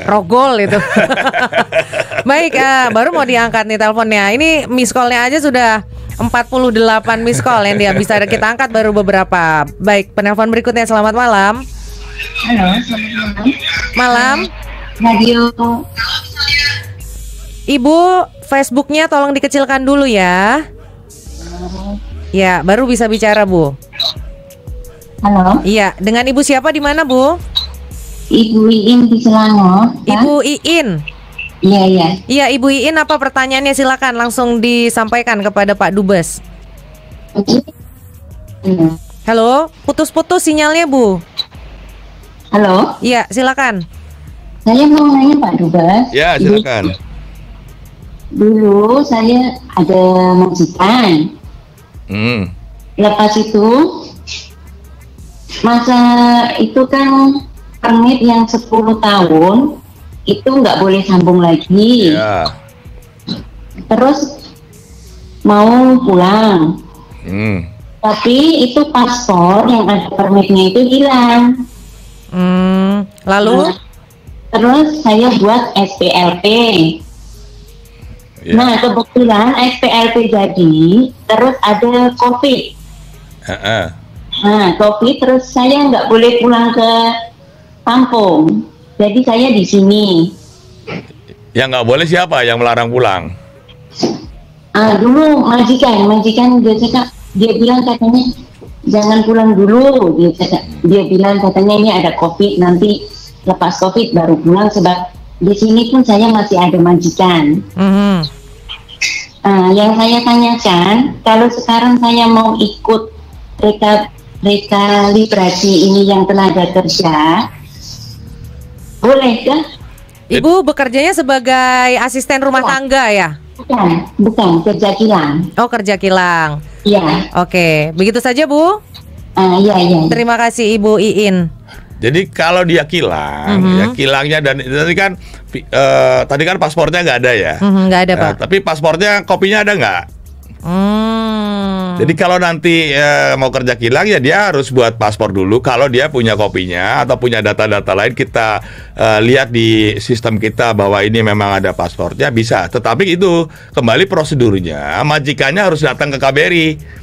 rogol itu. Baik, baru mau diangkat nih teleponnya. Ini miss call-nya aja sudah 48 miss call yang dia bisa kita angkat baru beberapa. Baik, penelpon berikutnya. Selamat malam. Halo, selamat malam. Radio. Ibu, Facebooknya tolong dikecilkan dulu ya. Ya, baru bisa bicara Bu. Halo. Iya, dengan Ibu siapa di mana Bu? Ibu Iin di Selangor. Ibu Iin. Iya. Iya, Ibu Iin, apa pertanyaannya? Silakan langsung disampaikan kepada Pak Dubes. Halo, putus-putus sinyalnya Bu. Halo. Iya, silakan. Saya mau nanya Pak Dubes. Ya, silakan. Dulu saya ada majikan. Lepas itu masa itu kan permit yang 10 tahun itu nggak boleh sambung lagi. Terus mau pulang. Tapi itu paspor yang ada permitnya itu hilang. Lalu? Terus saya buat SPLP. Nah kebetulan SPLP jadi, terus ada COVID. Nah COVID, terus saya nggak boleh pulang ke kampung. Jadi saya di sini. Yang nggak boleh siapa yang melarang pulang? Dulu majikan dia bilang katanya jangan pulang dulu. Dia bilang katanya ini ada COVID, nanti lepas COVID baru pulang, sebab di sini pun saya masih ada majikan. Yang saya tanyakan, kalau sekarang saya mau ikut rekalibrasi ini yang tenaga kerja, bolehkah? Ibu bekerjanya sebagai asisten rumah tangga ya? Bukan, kerja kilang. Oh, kerja kilang. Iya. Oke, begitu saja Bu? Iya. Terima kasih Ibu Iin. Jadi kalau dia kilang, ya kilangnya dan tadi kan paspornya nggak ada ya? Nggak ada Pak. Tapi paspornya kopinya ada nggak? Jadi kalau nanti mau kerja kilang ya dia harus buat paspor dulu. Kalau dia punya kopinya atau punya data-data lain, kita lihat di sistem kita bahwa ini memang ada paspornya, bisa. Tetapi itu kembali prosedurnya, majikannya harus datang ke KBRI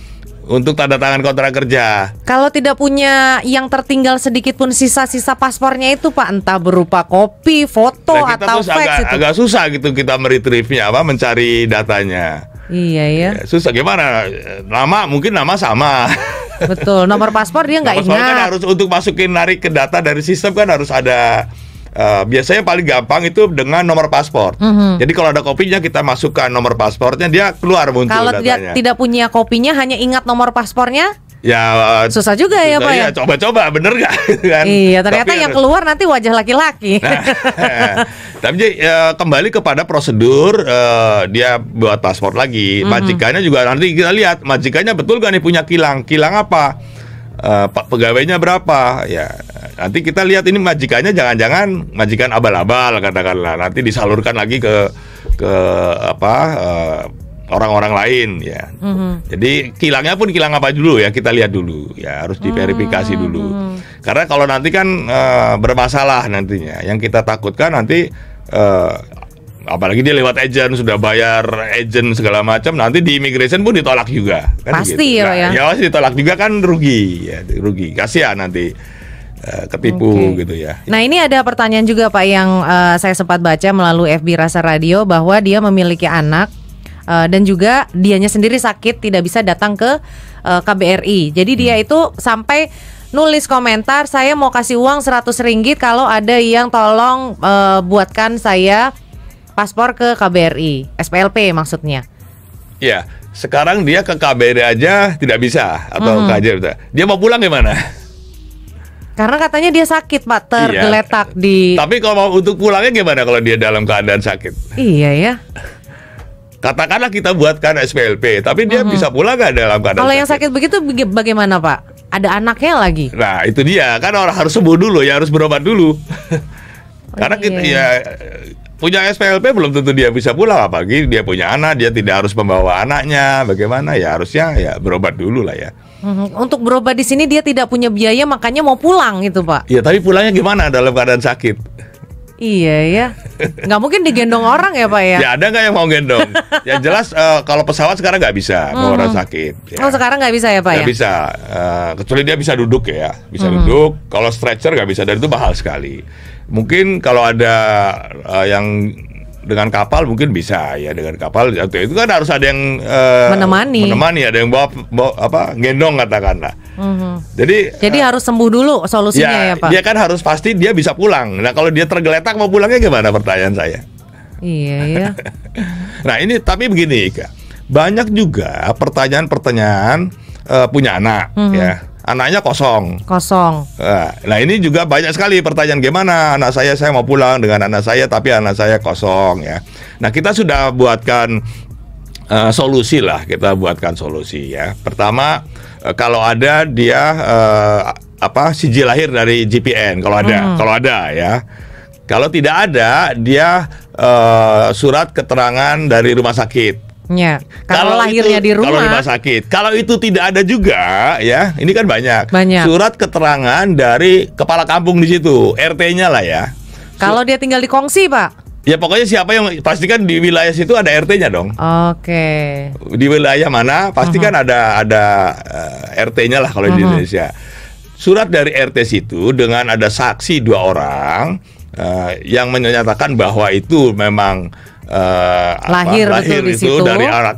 untuk tanda tangan kontrak kerja. Kalau tidak punya yang tertinggal sedikit pun sisa-sisa paspornya itu Pak, entah berupa kopi, foto atau fax itu. Agak susah gitu kita meretrieve-nya, mencari datanya. Iya ya. Susah gimana? Mungkin nama sama. Betul, nomor paspor dia nggak Nomor paspor kan ingat. harus untuk masukin narik ke data dari sistem kan harus ada. Biasanya paling gampang itu dengan nomor paspor. Jadi kalau ada kopinya kita masukkan nomor paspornya, dia keluar muncul Kalau datanya. tidak punya kopinya, hanya ingat nomor paspornya, Ya susah juga ya Pak ya. Coba-coba bener nggak? Kan? Iya, ternyata Tapi yang keluar nanti wajah laki-laki. Nah, tapi kembali kepada prosedur, dia buat paspor lagi. Majikannya juga nanti kita lihat majikannya betul gak nih punya kilang. Kilang apa? Pegawainya berapa? Ya nanti kita lihat ini majikannya jangan-jangan majikan abal-abal katakanlah. Nanti disalurkan lagi ke orang-orang lain ya. Jadi kilangnya pun kilang apa dulu ya, kita lihat dulu ya, harus diverifikasi dulu. Karena kalau nanti kan bermasalah nantinya. Yang kita takutkan nanti apalagi dia lewat agent, sudah bayar agent segala macam, nanti di immigration pun ditolak juga. Kan Pasti gitu. ya, Pak ya. Ya pasti ditolak juga kan, rugi ya, rugi. Kasihan nanti ketipu gitu ya. Nah, ini ada pertanyaan juga Pak yang saya sempat baca melalui FB Rasa Radio, bahwa dia memiliki anak dan juga dianya sendiri sakit, tidak bisa datang ke KBRI. Jadi dia itu sampai nulis komentar, saya mau kasih uang 100 ringgit kalau ada yang tolong buatkan saya paspor ke KBRI, SPLP maksudnya. Ya, sekarang dia ke KBRI aja tidak bisa atau KJR. Dia mau pulang gimana? Karena katanya dia sakit Pak, tergeletak di. Tapi kalau mau untuk pulangnya gimana kalau dia dalam keadaan sakit? Iya ya. Katakanlah kita buatkan SPLP, tapi dia bisa pulang nggak dalam keadaan Kalau yang sakit begitu bagaimana Pak? Ada anaknya lagi. Nah itu dia, kan orang harus sembuh dulu ya, harus berobat dulu. Karena kita ya punya SPLP belum tentu dia bisa pulang, apalagi dia punya anak, dia tidak harus membawa anaknya. Bagaimana ya, harusnya ya berobat dulu lah ya. Untuk berobat di sini dia tidak punya biaya, makanya mau pulang gitu Pak. Ya tapi pulangnya gimana dalam keadaan sakit? Iya ya, nggak mungkin digendong orang ya Pak ya. Ya ada nggak yang mau gendong? Yang jelas kalau pesawat sekarang nggak bisa bawa orang sakit. Ya. Oh sekarang nggak bisa ya Pak Nggak ya? bisa, kecuali dia bisa duduk ya, bisa duduk. Kalau stretcher nggak bisa, dan itu mahal sekali. Mungkin kalau ada yang dengan kapal mungkin bisa ya, dengan kapal itu kan harus ada yang menemani, ada yang bawa gendong katakanlah. Jadi harus sembuh dulu solusinya ya Pak. Dia kan harus pasti dia bisa pulang. Nah kalau dia tergeletak mau pulangnya gimana, pertanyaan saya? Iya ya. Nah ini tapi begini Ika, banyak juga pertanyaan-pertanyaan punya anak ya. Anaknya kosong. Nah ini juga banyak sekali pertanyaan, gimana anak saya mau pulang dengan anak saya tapi anak saya kosong ya. Nah kita sudah buatkan solusi lah, kita buatkan solusi ya. Pertama kalau ada dia sijil lahir dari GPN kalau ada ya. Kalau tidak ada dia surat keterangan dari rumah sakit. Ya, kalau lahirnya di rumah. Kalau rumah sakit. Kalau itu tidak ada juga ya, ini kan banyak. Surat keterangan dari kepala kampung di situ, RT-nya lah ya. Kalau dia tinggal di kongsi, Pak? Ya pokoknya siapa yang pastikan di wilayah situ ada RT-nya dong. Oke. Di wilayah mana pastikan ada RT-nya lah kalau di Indonesia. Surat dari RT situ dengan ada saksi 2 orang yang menyatakan bahwa itu memang lahir itu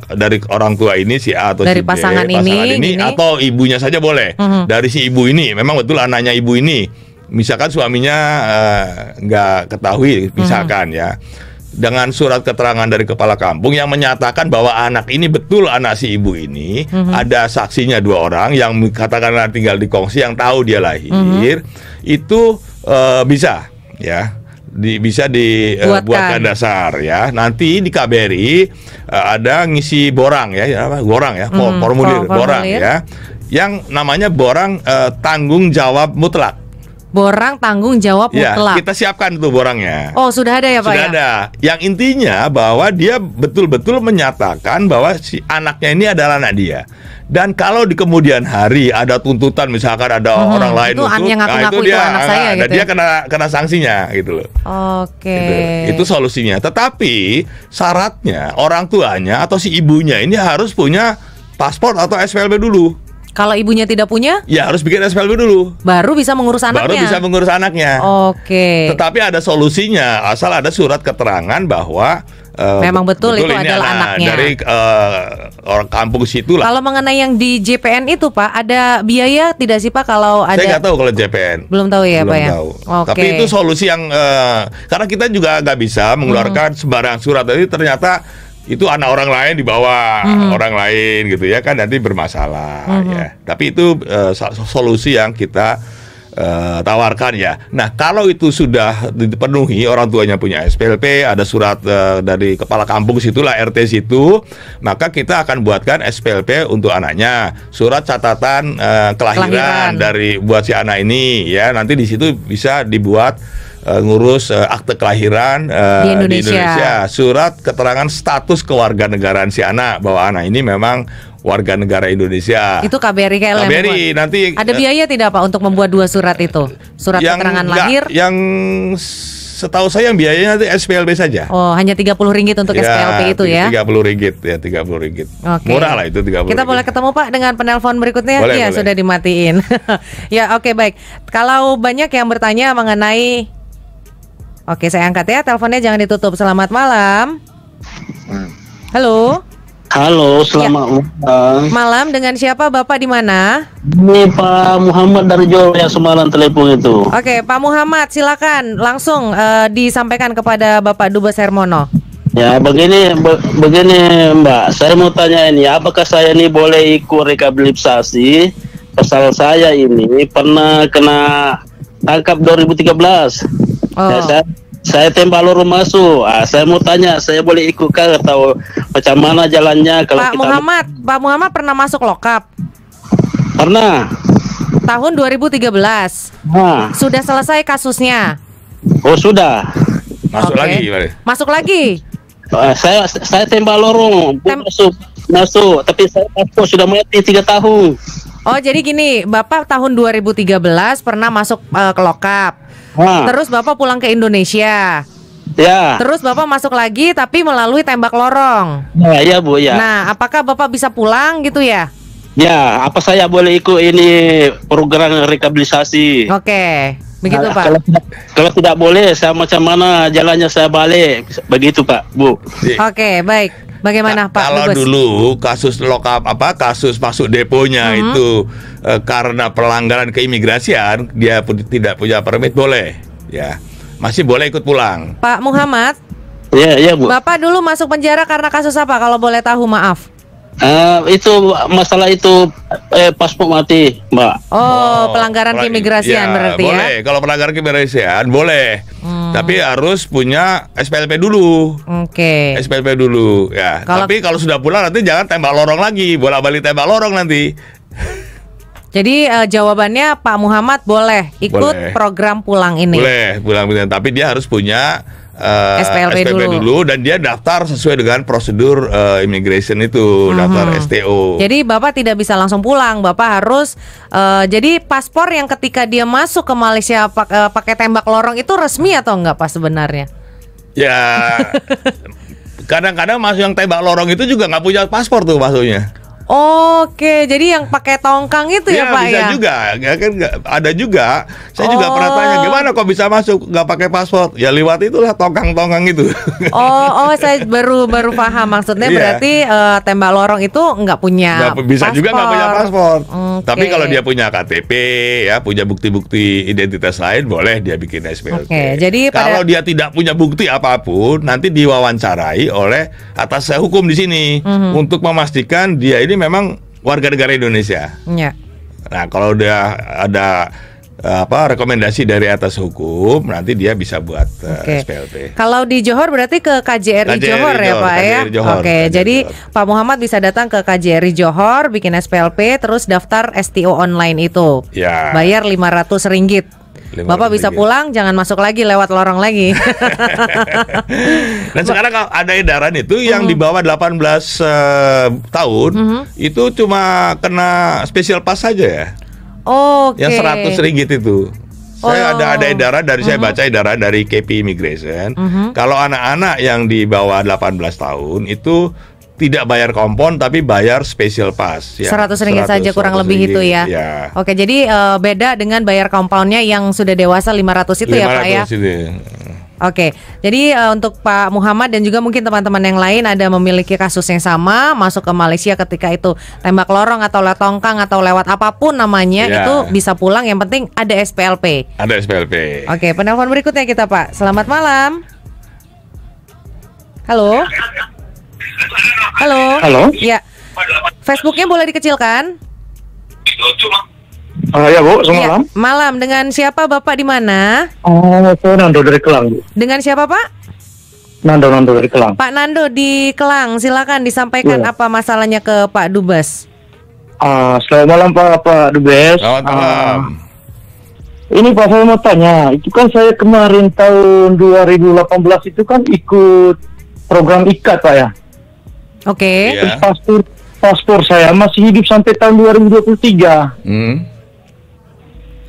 dari orang tua ini si A atau dari si B, pasangan ini atau ibunya saja boleh. Dari si ibu ini memang betul anaknya ibu ini. Misalkan suaminya nggak ketahui, misalkan ya, dengan surat keterangan dari kepala kampung yang menyatakan bahwa anak ini betul anak si ibu ini, ada saksinya 2 orang yang katakanlah tinggal di kongsi yang tahu dia lahir, itu bisa ya. Bisa dibuatkan dasar ya. Nanti di KBRI ada ngisi borang ya, formulir borang ya, yang namanya borang tanggung jawab mutlak. Borang tanggung jawab mutlak. Ya, kita siapkan tuh borangnya. Oh, sudah ada ya Pak? Sudah ada. Yang intinya bahwa dia betul-betul menyatakan bahwa si anaknya ini adalah anak dia. Dan kalau di kemudian hari ada tuntutan, misalkan ada orang lain itu yang ngaku-ngaku itu anak saya gitu. Dia kena sanksinya gitu loh. Oke. Itu solusinya. Tetapi syaratnya orang tuanya atau si ibunya ini harus punya paspor atau SPLP dulu. Kalau ibunya tidak punya? Ya harus bikin SPLP dulu. Baru bisa mengurus anaknya. Oke. Tetapi ada solusinya, asal ada surat keterangan bahwa memang betul itu ini adalah anaknya dari orang kampung situ lah. Kalau mengenai yang di JPN itu Pak, ada biaya tidak sih Pak kalau ada? Saya nggak tahu kalau JPN. Belum tahu ya Pak ya. Tahu. Oke. Tapi itu solusi yang karena kita juga nggak bisa mengeluarkan sembarang surat. Jadi ternyata itu anak orang lain di bawah orang lain gitu ya kan, nanti bermasalah ya. Tapi itu solusi yang kita tawarkan ya. Nah, kalau itu sudah dipenuhi, orang tuanya punya SPLP, ada surat dari kepala kampung situlah, RT situ, maka kita akan buatkan SPLP untuk anaknya, surat catatan kelahiran dari buat si anak ini ya. Nanti di situ bisa dibuat ngurus akte kelahiran di Indonesia, surat keterangan status kewarganegaraan si anak, bahwa anak ini memang warga negara Indonesia. Itu KBRI KL. KBRI nanti ada biaya tidak Pak untuk membuat 2 surat itu? Surat keterangan lahir? Yang setahu saya yang biayanya nanti SPLP saja. Oh, hanya Rp30 untuk SPLP itu ya? Rp30 ya, Rp30. Okay. Murah lah itu Rp30. Kita boleh ketemu Pak dengan penelpon berikutnya? Boleh. Sudah dimatiin. Ya, oke, baik. Kalau banyak yang bertanya mengenai, oke, saya angkat ya, teleponnya jangan ditutup. Selamat malam. Halo. Halo, selamat malam. Dengan siapa Bapak, di mana? Ini Pak Muhammad dari Jolo yang semalam telepon itu. Oke, Pak Muhammad, silakan langsung disampaikan kepada Bapak Dubes Hermono. Ya, begini Mbak, saya mau tanya ini, apakah saya ini boleh ikut rehabilitasi? Pasal saya ini pernah kena tangkap 2013. Ya, saya tembak lorong masuk. Saya mau tanya, saya boleh ikut kah atau macam mana jalannya kalau Pak Muhammad pernah masuk lokap? Pernah. Tahun 2013. Sudah selesai kasusnya? Oh, sudah. Masuk lagi. Masuk lagi. Saya tembak lorong, masuk, tapi saya paspor sudah mati 3 tahun. Oh, jadi gini, Bapak tahun 2013 pernah masuk ke lokap. Terus Bapak pulang ke Indonesia. Ya. Terus Bapak masuk lagi tapi melalui tembak lorong. Ya, Bu, ya. Nah, apakah Bapak bisa pulang gitu ya? Ya, apa saya boleh ikut ini program rehabilitasi? Oke, begitu Pak. Kalau tidak boleh, saya macam mana jalannya saya balik? Begitu Pak, Bu. Oke, baik. Bagaimana Pak Kalau Dubes? dulu kasus lokap kasus masuk deponya itu karena pelanggaran keimigrasian, dia tidak punya permit, boleh ya, masih boleh ikut pulang. Pak Muhammad? Ya Bu. Bapak dulu masuk penjara karena kasus apa kalau boleh tahu, maaf? Itu masalah itu paspor mati, Mbak. Pelanggaran keimigrasian berarti boleh. ya? Kalau pelanggaran keimigrasian boleh, tapi harus punya SPLP dulu. Oke. SPLP dulu ya. Tapi kalau sudah pulang nanti jangan tembak lorong lagi, bolak-balik tembak lorong nanti. Jadi jawabannya Pak Muhammad boleh ikut program pulang ini. Boleh pulang, tapi dia harus punya SPLP dulu, dan dia daftar sesuai dengan prosedur immigration itu, daftar STO. Jadi Bapak tidak bisa langsung pulang, Bapak harus jadi paspor yang ketika dia masuk ke Malaysia pakai tembak lorong itu resmi atau enggak Pak sebenarnya? Ya, kadang-kadang masuk yang tembak lorong itu juga nggak punya paspor tuh masuknya. Oke, jadi yang pakai tongkang itu ya Pak bisa ya? juga, ya kan ada juga. Saya juga pernah tanya, gimana kok bisa masuk nggak pakai paspor? Ya lewat itulah tongkang-tongkang itu. Saya baru paham maksudnya. Berarti tembak lorong itu nggak punya bisa paspor. Juga nggak punya paspor. Tapi kalau dia punya KTP ya, punya bukti-bukti identitas lain, boleh dia bikin SPLP. Jadi kalau dia tidak punya bukti apapun, nanti diwawancarai oleh atas hukum di sini untuk memastikan dia ini memang warga negara Indonesia. Ya. Nah, kalau udah ada rekomendasi dari atas hukum, nanti dia bisa buat SPLP. Kalau di Johor berarti ke KJRI Johor ya Pak ya? Jadi Pak Muhammad bisa datang ke KJRI Johor, bikin SPLP, terus daftar STO online itu. Ya. Bayar Rp500. Bapak bisa pulang, jangan masuk lagi lewat lorong lagi. Dan sekarang ada edaran itu yang di bawah 18 tahun itu cuma kena special pass saja ya. Yang Rp100 itu. Saya ada edaran dari saya baca edaran dari KP Immigration. Kalau anak-anak yang di bawah 18 tahun itu tidak bayar kompon tapi bayar special pass ya. Rp100 saja kurang lebih itu ya. Oke, jadi beda dengan bayar komponnya yang sudah dewasa 500 itu 500 ya Pak ya. Oke, jadi untuk Pak Muhammad dan juga mungkin teman-teman yang lain ada memiliki kasus yang sama, masuk ke Malaysia ketika itu tembak lorong atau lewat tongkang atau lewat apapun namanya, itu bisa pulang, yang penting ada SPLP. Ada SPLP. Oke, penelpon berikutnya kita Pak. Selamat malam. Halo. Halo. Halo. Ya. Facebooknya boleh dikecilkan? Ya Bu, selamat Ya, malam. malam. Dengan siapa Bapak di mana? Saya Nando dari Kelang, Bu. Dengan siapa Pak? Nando dari Kelang. Pak Nando di Kelang, silakan disampaikan apa masalahnya ke Pak Dubes. Selamat malam Pak Dubes. Selamat malam. Ini Pak, saya mau tanya, itu kan saya kemarin tahun 2018 itu kan ikut program IKAT Pak ya. Oke. Iya. Terus paspor saya masih hidup sampai tahun 2023.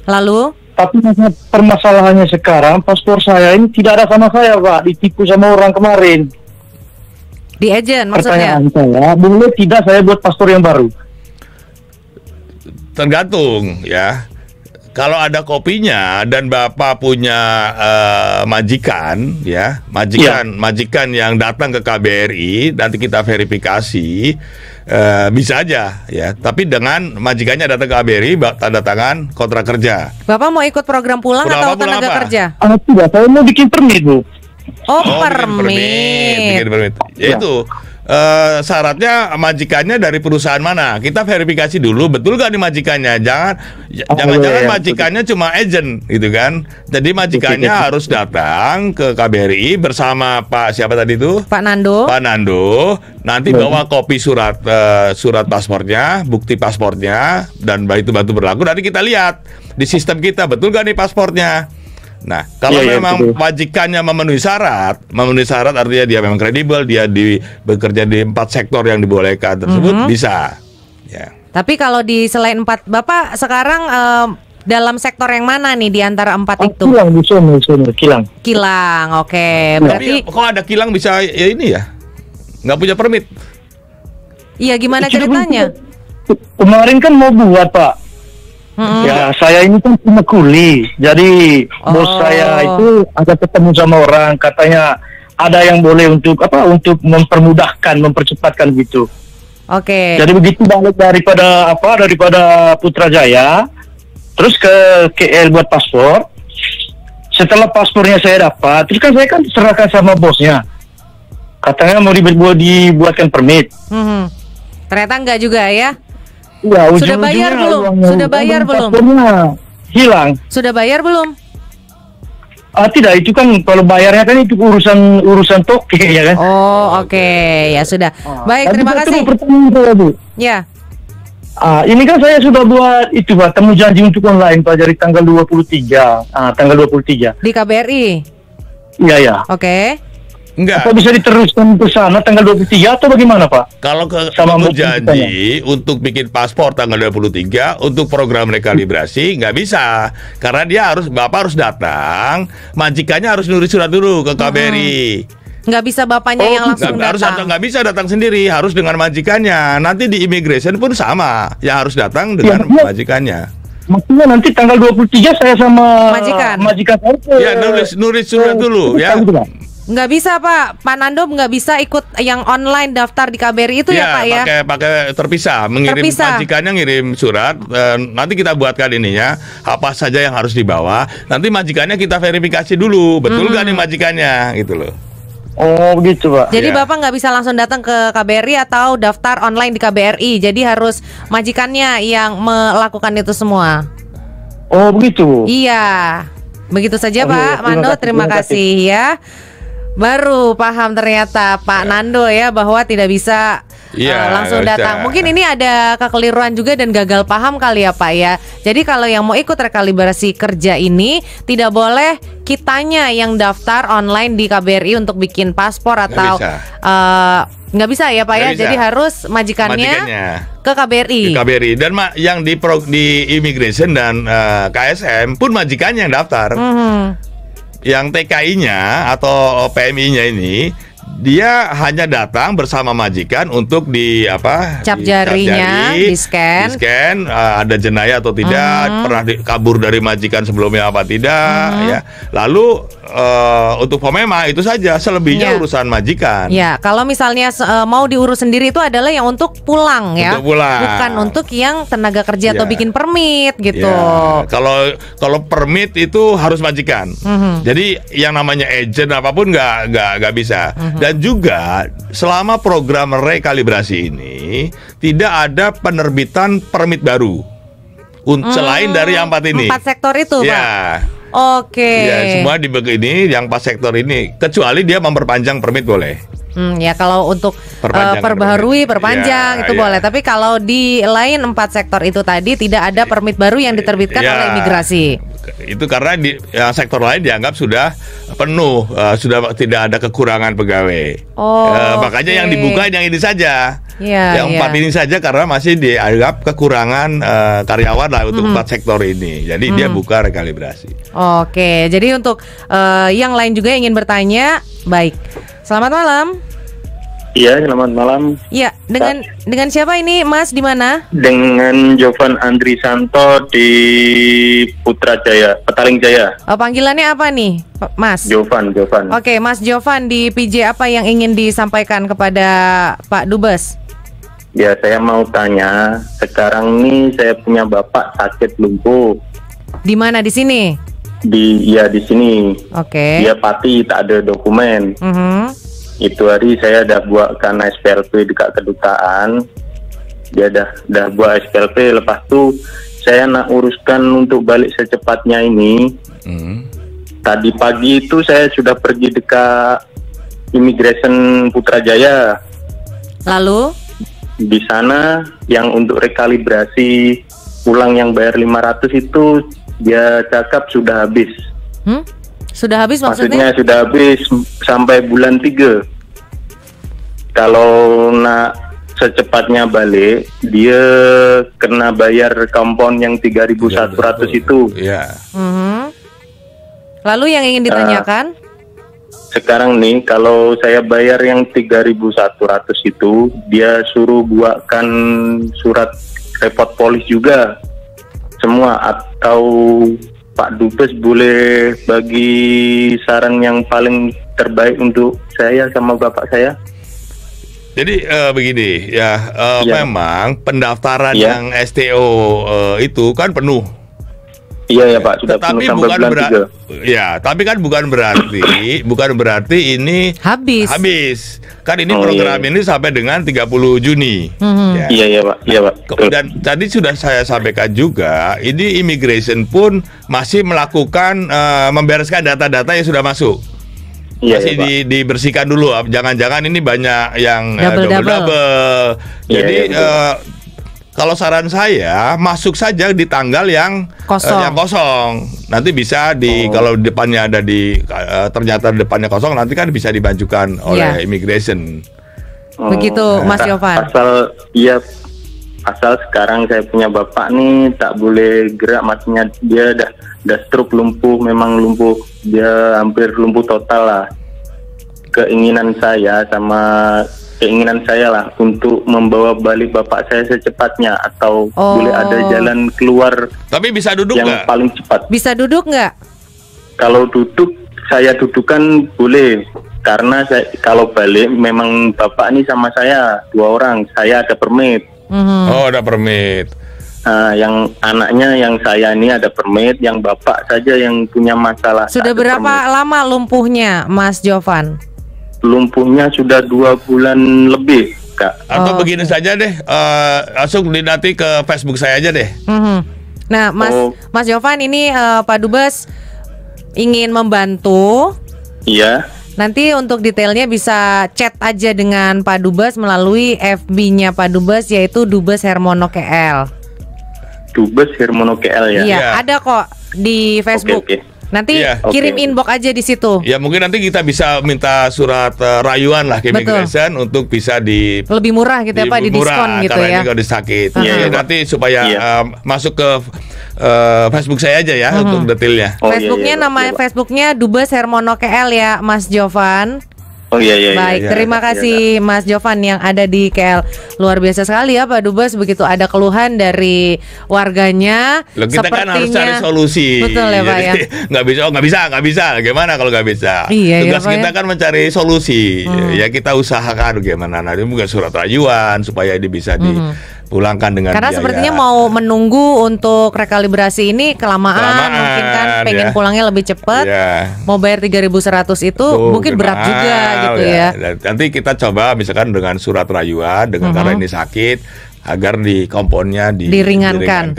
Lalu? Tapi permasalahannya sekarang paspor saya ini tidak ada sama saya Pak, ditipu sama orang kemarin. Di agent maksudnya? Pertanyaan saya, boleh tidak saya buat paspor yang baru? Tergantung ya. Kalau ada kopinya dan Bapak punya majikan ya, majikan yang datang ke KBRI, nanti kita verifikasi, bisa aja ya. Tapi dengan majikannya datang ke KBRI, tanda tangan kontrak kerja. Bapak mau ikut program pulang atau tenaga kerja? Tidak, saya mau bikin permit Bu. Oh, permit. Bikin permit. Yaitu syaratnya majikannya dari perusahaan mana? Kita verifikasi dulu betul gak nih majikannya. Jangan majikannya cuma agent gitu kan. Jadi majikannya harus datang ke KBRI bersama Pak siapa tadi itu? Pak Nando. Pak Nando. Nanti bawa kopi surat paspornya, bukti paspornya, dan itu batu berlaku. Nanti kita lihat di sistem kita betul gak nih paspornya. Nah, kalau memang majikannya memenuhi syarat artinya dia memang kredibel, dia bekerja di 4 sektor yang dibolehkan tersebut, bisa. Ya. Tapi kalau di selain 4, Bapak sekarang dalam sektor yang mana nih di antara 4 itu? Kilang, Kilang. Kilang, oke. Berarti tapi kok ada kilang bisa ya ini ya? Nggak punya permit? Iya, gimana ceritanya? Kemarin kan mau buat Pak. Ya, saya ini kan cuma kuli. Jadi bos saya itu ada ketemu sama orang, katanya ada yang boleh untuk mempermudahkan, mempercepatkan gitu. Oke. Jadi begitu balik daripada Putrajaya, terus ke KL buat paspor. Setelah paspornya saya dapat, terus kan saya serahkan sama bosnya. Katanya mau dibuatkan permit. Ternyata enggak juga ya? Ya, sudah bayar belum? Sudah bayar belum? Hilang. Sudah bayar belum? Tidak, itu kan kalau bayarnya kan itu urusan toke ya kan. Oh, oke. Ya sudah. Baik, terima kasih. Ya. Ini kan saya sudah buat itu Pak, temu janji untuk online Pak dari tanggal 23. Tanggal 23. Di KBRI. Iya. Oke. Enggak. Apa bisa diteruskan ke sana tanggal 23 atau bagaimana Pak? Kalau kamu janji untuk bikin paspor tanggal 23 untuk program rekalibrasi nggak bisa, karena Bapak harus datang, majikannya harus nulis surat dulu ke KBRI. Nggak bisa bapaknya yang langsung datang. Nggak bisa datang sendiri, harus dengan majikannya. Nanti di immigration pun sama, yang harus datang dengan majikannya. Maksudnya nanti tanggal 23 saya sama majikan saya. Ya, nulis surat dulu ya. Nggak bisa Pak Nando nggak bisa ikut yang online daftar di KBRI itu ya Pak ya? Pakai terpisah, majikannya ngirim surat, nanti kita buatkan ininya apa saja yang harus dibawa. Nanti majikannya kita verifikasi dulu, betul nggak nih majikannya gitu loh. Oh begitu Pak. Jadi Bapak nggak bisa langsung datang ke KBRI atau daftar online di KBRI, jadi harus majikannya yang melakukan itu semua. Oh begitu. Iya, begitu saja Pak Mando, terima kasih ya. Baru paham ternyata Pak Nando ya bahwa tidak bisa langsung datang. Mungkin ini ada kekeliruan juga dan gagal paham kali ya Pak ya. Jadi kalau yang mau ikut rekalibrasi kerja ini tidak boleh kitanya yang daftar online di KBRI untuk bikin paspor atau nggak bisa ya Pak ya. Jadi harus majikannya ke KBRI. Dan yang di immigration dan KSM pun majikannya yang daftar. Yang TKI-nya atau PMI-nya ini dia hanya datang bersama majikan untuk cap jarinya, di scan, ada jenayah atau tidak, pernah kabur dari majikan sebelumnya apa tidak, ya. Lalu untuk Pomema itu saja, selebihnya urusan majikan. Ya, kalau misalnya mau diurus sendiri itu adalah yang untuk pulang ya, bukan untuk yang tenaga kerja atau bikin permit gitu. Ya. Kalau permit itu harus majikan. Jadi yang namanya agent apapun nggak bisa. Dan juga selama program rekalibrasi ini tidak ada penerbitan permit baru selain dari yang 4 ini. 4 sektor itu, ya. Pak. Oke. Ya, semua di begini yang 4 sektor ini, kecuali dia memperpanjang permit boleh. Ya kalau untuk perbaharui, perpanjang itu boleh. Tapi kalau di lain 4 sektor itu tadi tidak ada permit baru yang diterbitkan oleh imigrasi. Itu karena sektor lain dianggap sudah penuh, sudah tidak ada kekurangan pegawai. Makanya yang dibuka yang ini saja. Yang 4 ini saja karena masih dianggap kekurangan karyawan lah untuk 4 sektor ini. Jadi dia buka rekalibrasi. Oke, jadi untuk yang lain juga ingin bertanya, baik. Selamat malam. Iya, selamat malam. Iya, dengan siapa ini, Mas? Di mana? Dengan Jovan Andri Santo di Putrajaya, Petaling Jaya. Panggilannya apa nih, Mas? Jovan. Oke, Mas Jovan di PJ, apa yang ingin disampaikan kepada Pak Dubes? Ya, saya mau tanya, sekarang nih saya punya bapak sakit lumpuh. Di mana? Di sini? Di sini. Oke. Dia Pati, tak ada dokumen. Itu hari saya dah buatkan SPLP dekat kedutaan. Dia dah buat SPLP. Lepas tu saya nak uruskan untuk balik secepatnya ini. Tadi pagi itu saya sudah pergi dekat Immigration Putrajaya. Lalu? Di sana yang untuk rekalibrasi ulang yang bayar 500 itu dia cakap sudah habis. Sudah habis maksudnya? Sudah habis sampai bulan 3. Kalau nak secepatnya balik, dia kena bayar kompon yang 3.100 itu. Iya. Lalu yang ingin ditanyakan? Sekarang nih, kalau saya bayar yang 3.100 itu, dia suruh buatkan surat report polis juga. Semua, atau Pak Dubes boleh bagi saran yang paling terbaik untuk saya sama bapak saya? Jadi begini ya, memang pendaftaran yang STO itu kan penuh. Iya ya Pak, sudah tapi penuh sampai bulan 3. Ya, tapi kan bukan berarti ini habis. Kan ini program ini sampai dengan 30 Juni. Ya. Iya Pak. Dan tadi sudah saya sampaikan juga, ini immigration pun masih melakukan membereskan data-data yang sudah masuk. Masih dibersihkan dulu. Jangan-jangan ini banyak yang double. Jadi kalau saran saya, masuk saja di tanggal yang kosong. Nanti bisa kalau depannya ada ternyata depannya kosong, nanti kan bisa dimajukan oleh immigration. Begitu, Mas Jovan. Asal sekarang saya punya bapak nih tak boleh gerak, maksudnya dia dah stroke, lumpuh, memang lumpuh, dia hampir lumpuh total lah. Keinginan saya lah untuk membawa balik bapak saya secepatnya, atau boleh ada jalan keluar. Tapi bisa duduk yang paling cepat. Bisa duduk nggak? Kalau duduk, saya dudukan boleh. Karena kalau balik memang bapak ini sama saya 2 orang. Saya ada permit. Oh, ada permit. Yang anaknya, yang saya ini ada permit. Yang bapak saja yang punya masalah. Sudah berapa lama lumpuhnya, Mas Jovan? Lumpuhnya sudah 2 bulan lebih, Kak. Atau begini saja deh, langsung nanti ke Facebook saya aja deh. Nah, Mas Jovan, ini Pak Dubes ingin membantu. Iya. Nanti untuk detailnya bisa chat aja dengan Pak Dubes melalui FB-nya Pak Dubes, yaitu Dubes Hermono KL. Dubes Hermono KL ya? Iya, ada kok di Facebook. Okay. Nanti kirim inbox aja di situ. Ya, mungkin nanti kita bisa minta surat rayuan lah ke immigration untuk bisa lebih murah gitu ya Pak, di diskon gitu ya. Karena ini kalau disakit. Nanti supaya masuk ke Facebook saya aja ya untuk detailnya. Facebooknya Facebooknya Dubes Hermono KL ya, Mas Jovan. Oh iya. Baik, terima kasih Mas Jovan yang ada di KL. Luar biasa sekali ya Pak Dubes, begitu ada keluhan dari warganya. Loh, kita kan harus cari solusi. Betul ya Pak ya. Nggak bisa. Gimana kalau nggak bisa? Iya, Tugas ya, kita ya? kan mencari solusi. Ya kita usahakan gimana. Nanti mungkin surat rayuan supaya ini bisa dipulangkan dengan karena biaya. sepertinya mau menunggu untuk rekalibrasi ini kelamaan mungkin kan pengen pulangnya lebih cepat. Mau bayar 3.100 itu mungkin berat juga gitu ya. Nanti kita coba misalkan dengan surat rayuan dengan karena ini sakit agar di komponnya diringankan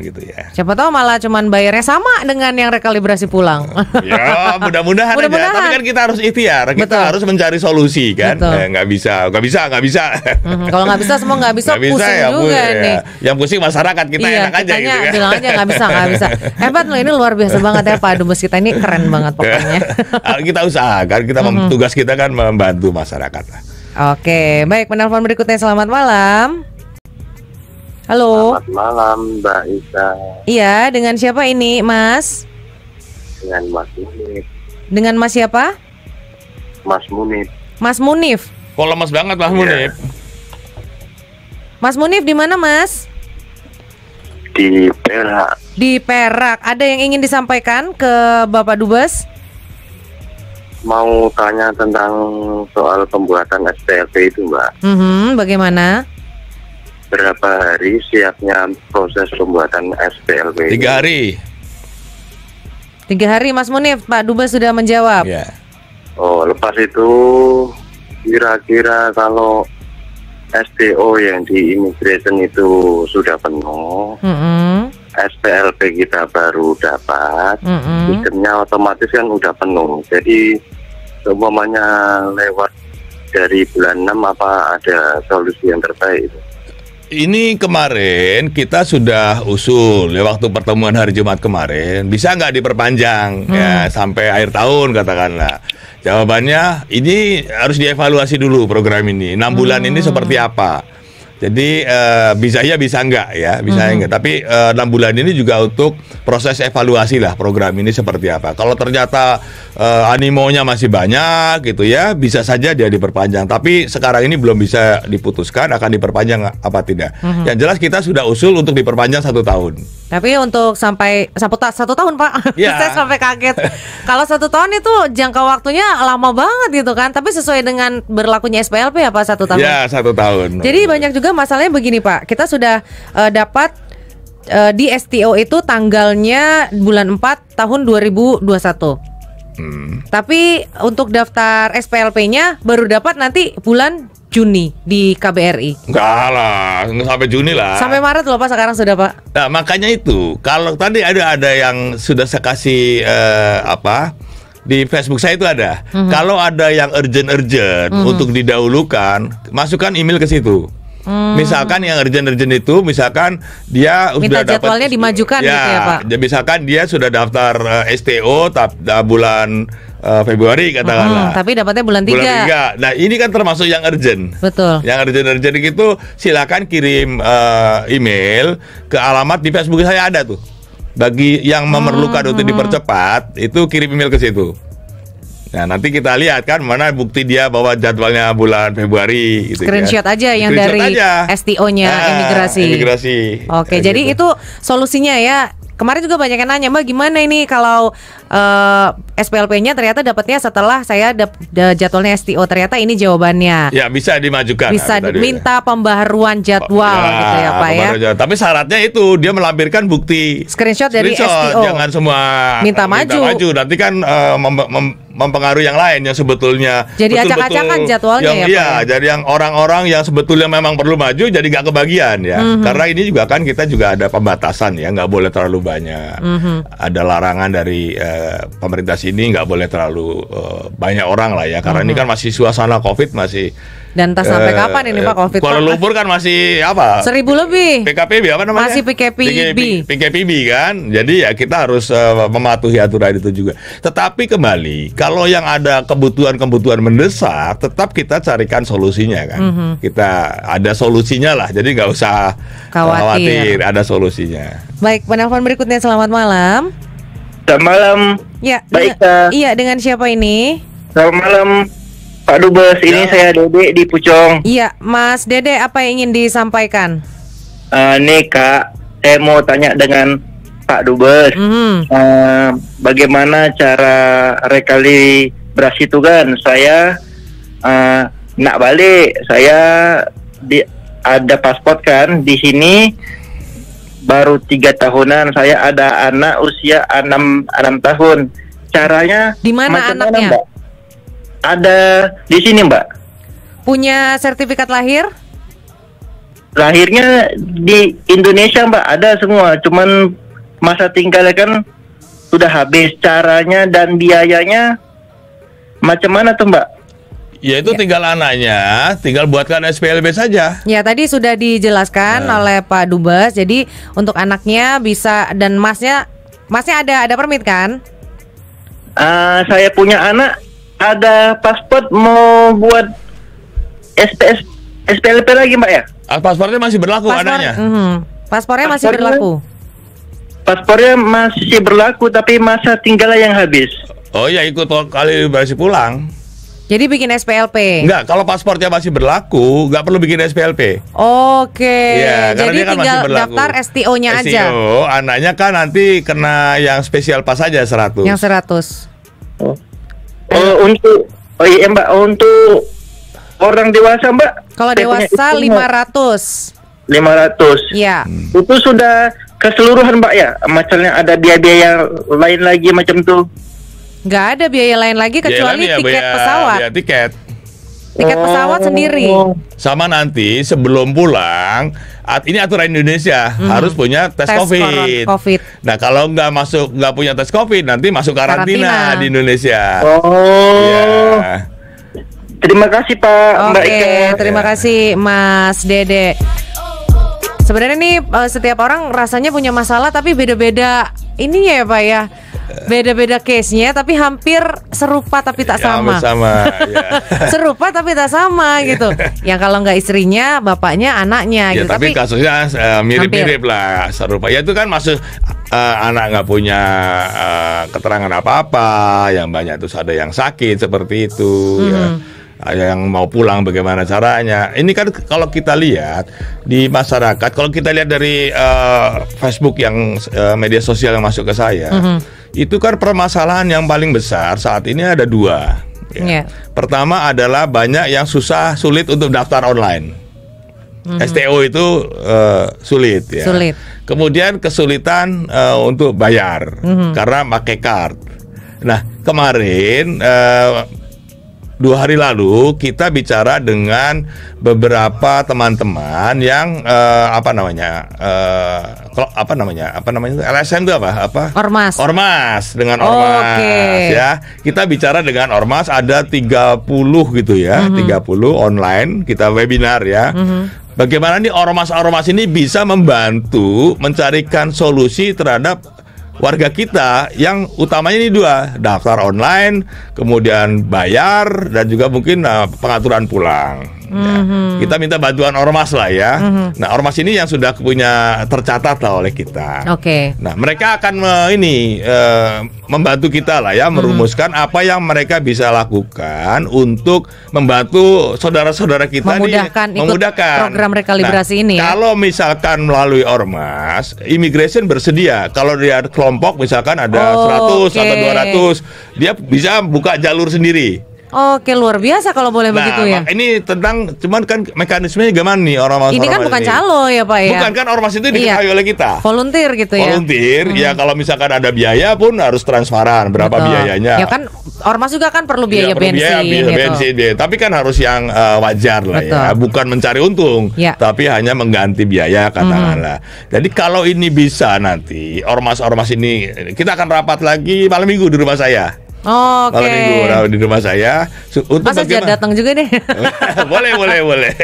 gitu ya. Siapa tahu malah cuman bayarnya sama dengan yang rekalibrasi pulang. Ya mudah-mudahan aja. Tapi kan kita harus ikhtiar, kita harus mencari solusi kan. Nggak bisa. Kalau nggak bisa semua nggak bisa, pusing ya, juga nih. Yang pusing masyarakat kita enak aja gitu kan. Bilang aja nggak bisa. Hebat loh, ini luar biasa banget ya Pak Dubes kita ini, keren banget pokoknya. Kita usahakan, tugas kita kan membantu masyarakat. Oke, baik, penelpon berikutnya. Selamat malam. Halo. Selamat malam Mbak Isa. Iya, dengan siapa ini Mas? Dengan Mas Munif. Dengan Mas siapa? Mas Munif. Mas Munif. Kok lemes banget Mas Munif? Mas Munif di mana Mas? Di Perak. Di Perak. Ada yang ingin disampaikan ke Bapak Dubes? Mau tanya tentang soal pembuatan SPLP itu Mbak. Bagaimana? Berapa hari siapnya proses pembuatan SPLP? 3 hari. 3 hari Mas Munif, Pak Dubes sudah menjawab. Oh, lepas itu kira-kira kalau STO yang di immigration itu sudah penuh, SPLP kita baru dapat, sistemnya otomatis kan udah penuh. Jadi umpamanya lewat dari bulan 6 apa ada solusi yang terbaik? Ini kemarin kita sudah usul ya waktu pertemuan hari Jumat kemarin, bisa nggak diperpanjang ya sampai akhir tahun katakanlah. Jawabannya ini harus dievaluasi dulu program ini. 6 bulan ini seperti apa? Jadi bisa enggak ya, bisa enggak. Tapi 6 bulan ini juga untuk proses evaluasi lah program ini seperti apa. Kalau ternyata animonya masih banyak gitu ya, bisa saja dia diperpanjang. Tapi sekarang ini belum bisa diputuskan akan diperpanjang apa tidak. Yang jelas kita sudah usul untuk diperpanjang 1 tahun. Tapi untuk sampai 1 tahun Pak, saya sampai kaget. Kalau 1 tahun itu jangka waktunya lama banget gitu kan. Tapi sesuai dengan berlakunya SPLP apa 1 tahun? Ya 1 tahun. Jadi banyak juga masalahnya begini Pak. Kita sudah dapat di STO itu tanggalnya bulan 4 tahun 2021. Tapi untuk daftar SPLP-nya baru dapat nanti bulan Juni di KBRI. Enggak lah, nggak sampai Juni lah. Sampai Maret loh Pak sekarang sudah Pak. Nah makanya itu, kalau tadi ada yang sudah saya kasih di Facebook saya itu ada. Kalau ada yang urgent untuk didahulukan, masukkan email ke situ. Misalkan yang urgent itu, misalkan dia minta sudah jadwalnya dimajukan gitu ya Pak. Misalkan dia sudah daftar STO bulan Februari katakanlah. Tapi dapatnya bulan 3. Nah ini kan termasuk yang urgent. Betul. Yang urgent itu silakan kirim email ke alamat di Facebook saya ada tuh. Bagi yang memerlukan untuk dipercepat, itu kirim email ke situ. Nah nanti kita lihat kan mana bukti dia bahwa jadwalnya bulan Februari gitu. Screenshot aja yang dari STO-nya imigrasi. Oke, jadi itu solusinya ya. Kemarin juga banyak yang nanya, Mbak gimana ini kalau SPLP-nya ternyata dapatnya setelah saya jadwalnya STO, ternyata ini jawabannya. Ya bisa dimajukan. Bisa minta pembaharuan jadwal gitu ya Pak ya. Tapi syaratnya itu dia melampirkan bukti screenshot dari STO. Jangan semua minta maju. Nanti kan mempengaruhi yang lain yang sebetulnya jadi acak-acakan jadwalnya ya. Jadi yang orang-orang yang sebetulnya memang perlu maju jadi nggak kebagian ya. Karena ini juga kan kita juga ada pembatasan ya, nggak boleh terlalu banyak. Ada larangan dari pemerintah sini nggak boleh terlalu banyak orang lah ya. Karena ini kan masih suasana COVID masih. Dan entah sampai kapan ini Pak COVID. Kuala Lumpur kan masih apa? 1.000 lebih. PKPB apa namanya? Masih PKPB kan. Jadi ya kita harus mematuhi aturan itu juga. Tetapi kembali kalau yang ada kebutuhan mendesak, tetap kita carikan solusinya kan. Kita ada solusinya lah. Jadi nggak usah khawatir, ada solusinya. Baik, penelpon berikutnya. Selamat malam. Selamat malam. Ya. Baik. Iya, dengan siapa ini? Selamat malam. Pak Dubes, ini saya Dede di Pucong. Iya, Mas Dede, apa yang ingin disampaikan? Nih Kak, saya mau tanya dengan Pak Dubes. Bagaimana cara rekalibrasi itu kan? Saya nak balik, saya ada paspor kan di sini baru 3 tahunan. Saya ada anak usia 6 tahun. Caranya di mana anaknya? Mbak? Ada di sini, Mbak. Punya sertifikat lahir? Lahirnya di Indonesia, Mbak. Ada semua. Cuman masa tinggalnya kan sudah habis. Caranya dan biayanya macam mana tuh, Mbak? Ya itu tinggal anaknya, tinggal buatkan SPLB saja. Ya tadi sudah dijelaskan oleh Pak Dubes. Jadi untuk anaknya bisa, dan masnya ada permit kan? Saya punya anak ada paspor, mau buat SPLB lagi, Mbak ya? Paspornya masih berlaku anaknya? Paspornya masih berlaku. Paspornya masih berlaku, tapi masa tinggalnya yang habis. Oh ya, ikut kalibrasi pulang. Jadi bikin SPLP? Enggak, kalau paspornya masih berlaku, nggak perlu bikin SPLP. Oke. Ya, jadi kan tinggal daftar STO-nya aja. STO, anaknya kan nanti kena yang spesial pas aja 100. Yang 100. Iya Mbak, untuk orang dewasa Mbak? Kalau dewasa 500. 500. Iya. Itu sudah keseluruhan Mbak ya? Macamnya ada biaya-biaya lain lagi macam tuh? Nggak ada biaya lain lagi kecuali tiket pesawat. Ya, tiket pesawat sendiri. Sama nanti sebelum pulang, ini aturan Indonesia harus punya tes COVID. Nah kalau nggak punya tes COVID, nanti masuk karantina di Indonesia. Ya. Terima kasih Pak Mbak Ika. Terima kasih Mas Dede. Sebenarnya nih setiap orang rasanya punya masalah, tapi beda-beda ini ya Pak ya. Beda-beda case-nya tapi hampir serupa tapi tak sama. Serupa tapi tak sama gitu. Yang kalau nggak istrinya, bapaknya, anaknya gitu. Tapi kasusnya mirip-mirip lah, serupa. Ya itu kan masuk anak nggak punya keterangan apa-apa, yang banyak terus ada yang sakit seperti itu ya. Yang mau pulang bagaimana caranya. Ini kan kalau kita lihat di masyarakat, kalau kita lihat dari Facebook yang media sosial yang masuk ke saya, itu kan permasalahan yang paling besar saat ini ada 2 ya. Pertama adalah banyak yang sulit untuk daftar online. STO itu sulit ya. Kemudian kesulitan untuk bayar karena pakai card. Nah kemarin 2 hari lalu kita bicara dengan beberapa teman-teman yang LSM itu apa? Ormas dengan ormas ya. Kita bicara dengan ormas ada 30 gitu ya, 30 online kita webinar ya. Bagaimana nih ormas-ormas ini bisa membantu mencarikan solusi terhadap warga kita yang utamanya ini 2, daftar online, kemudian bayar, dan juga mungkin pengaturan pulang. Ya. Kita minta bantuan ormas lah ya. Nah ormas ini yang sudah punya tercatat lah oleh kita. Nah mereka akan membantu kita lah ya, merumuskan apa yang mereka bisa lakukan untuk membantu saudara-saudara kita memudahkan program rekalibrasi ini. Kalau misalkan melalui ormas, imigrasi bersedia. Kalau dia kelompok misalkan ada 100 atau 200, dia bisa buka jalur sendiri. Oke, luar biasa kalau boleh begitu ya. Ini tentang, cuman kan mekanismenya gimana nih ormas ini kan bukan calo ya Pak ya. Bukan kan, ormas itu diketahui oleh kita. Volunteer gitu ya. Volunteer, ya kalau misalkan ada biaya pun harus transparan berapa biayanya. Ya kan ormas juga kan perlu biaya bensin. Tapi kan harus yang wajar lah ya, bukan mencari untung, tapi hanya mengganti biaya katakanlah. Jadi kalau ini bisa nanti ormas-ormas ini, kita akan rapat lagi malam minggu di rumah saya. Malam minggu di rumah saya. Masa datang juga deh. boleh.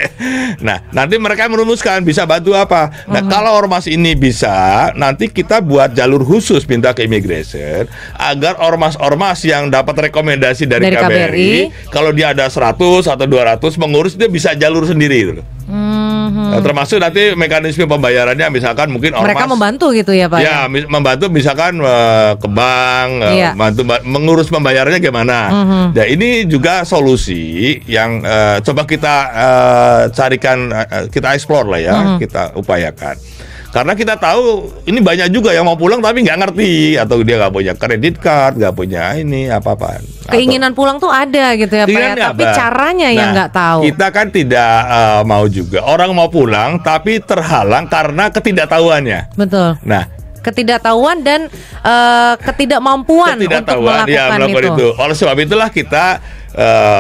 Nah, nanti mereka merumuskan bisa bantu apa. Nah, kalau ormas ini bisa, nanti kita buat jalur khusus minta ke immigration agar ormas-ormas yang dapat rekomendasi dari KBRI, kalau dia ada 100 atau 200 mengurus, dia bisa jalur sendiri gitu. Termasuk nanti mekanisme pembayarannya, misalkan mungkin ormas mereka membantu gitu ya Pak? Ya, membantu misalkan ke bank, bantu mengurus pembayarannya gimana. Nah, ini juga solusi yang coba kita carikan, kita explore lah ya, kita upayakan. Karena kita tahu ini banyak juga yang mau pulang tapi nggak ngerti, atau dia nggak punya kredit card, nggak punya ini apa-apaan. Keinginan pulang tuh ada gitu ya Pak ya, tapi caranya yang nggak tahu. Kita kan tidak mau juga orang mau pulang tapi terhalang karena ketidaktahuannya. Betul. Nah, ketidaktahuan dan ketidakmampuan untuk melakukan itu. Oleh sebab itulah kita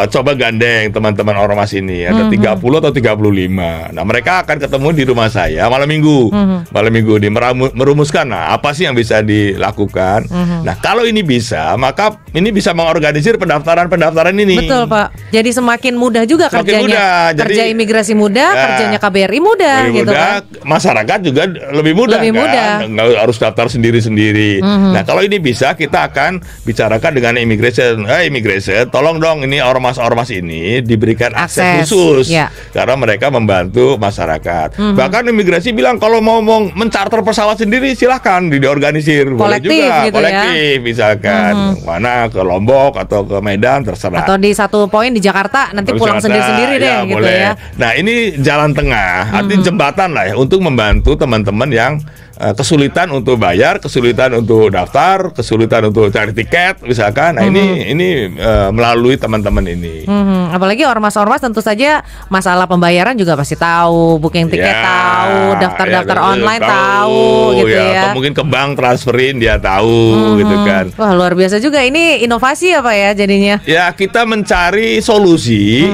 coba gandeng teman-teman ormas ini, ada 30 atau 35. Nah, mereka akan ketemu di rumah saya malam minggu. Malam minggu ini merumuskan apa sih yang bisa dilakukan. Nah, kalau ini bisa, maka ini bisa mengorganisir pendaftaran ini. Betul, Pak. Jadi semakin mudah juga kerjanya. Kerja imigrasi mudah, kerjanya KBRI mudah gitu kan. Masyarakat juga lebih mudah kan. Nggak harus daftar sendiri-sendiri. Nah, kalau ini bisa, kita akan bicarakan dengan immigration, tolong dong ini ormas-ormas ini diberikan akses khusus karena mereka membantu masyarakat. Bahkan imigrasi bilang kalau mau mencarter pesawat sendiri silahkan diorganisir, boleh juga gitu kolektif misalkan mana ke Lombok atau ke Medan terserah. Atau di satu poin di Jakarta nanti pulang sendiri-sendiri deh gitu boleh. ya. Nah, ini jalan tengah, artinya jembatan lah ya untuk membantu teman-teman yang kesulitan untuk bayar, kesulitan untuk daftar, kesulitan untuk cari tiket misalkan. Nah, ini melalui teman-teman ini. Apalagi ormas-ormas tentu saja masalah pembayaran juga pasti tahu, booking tiket tahu, daftar online tahu gitu ya. Atau mungkin ke bank transferin dia tahu gitu kan. Wah, luar biasa juga, ini inovasi apa ya jadinya? Ya, kita mencari solusi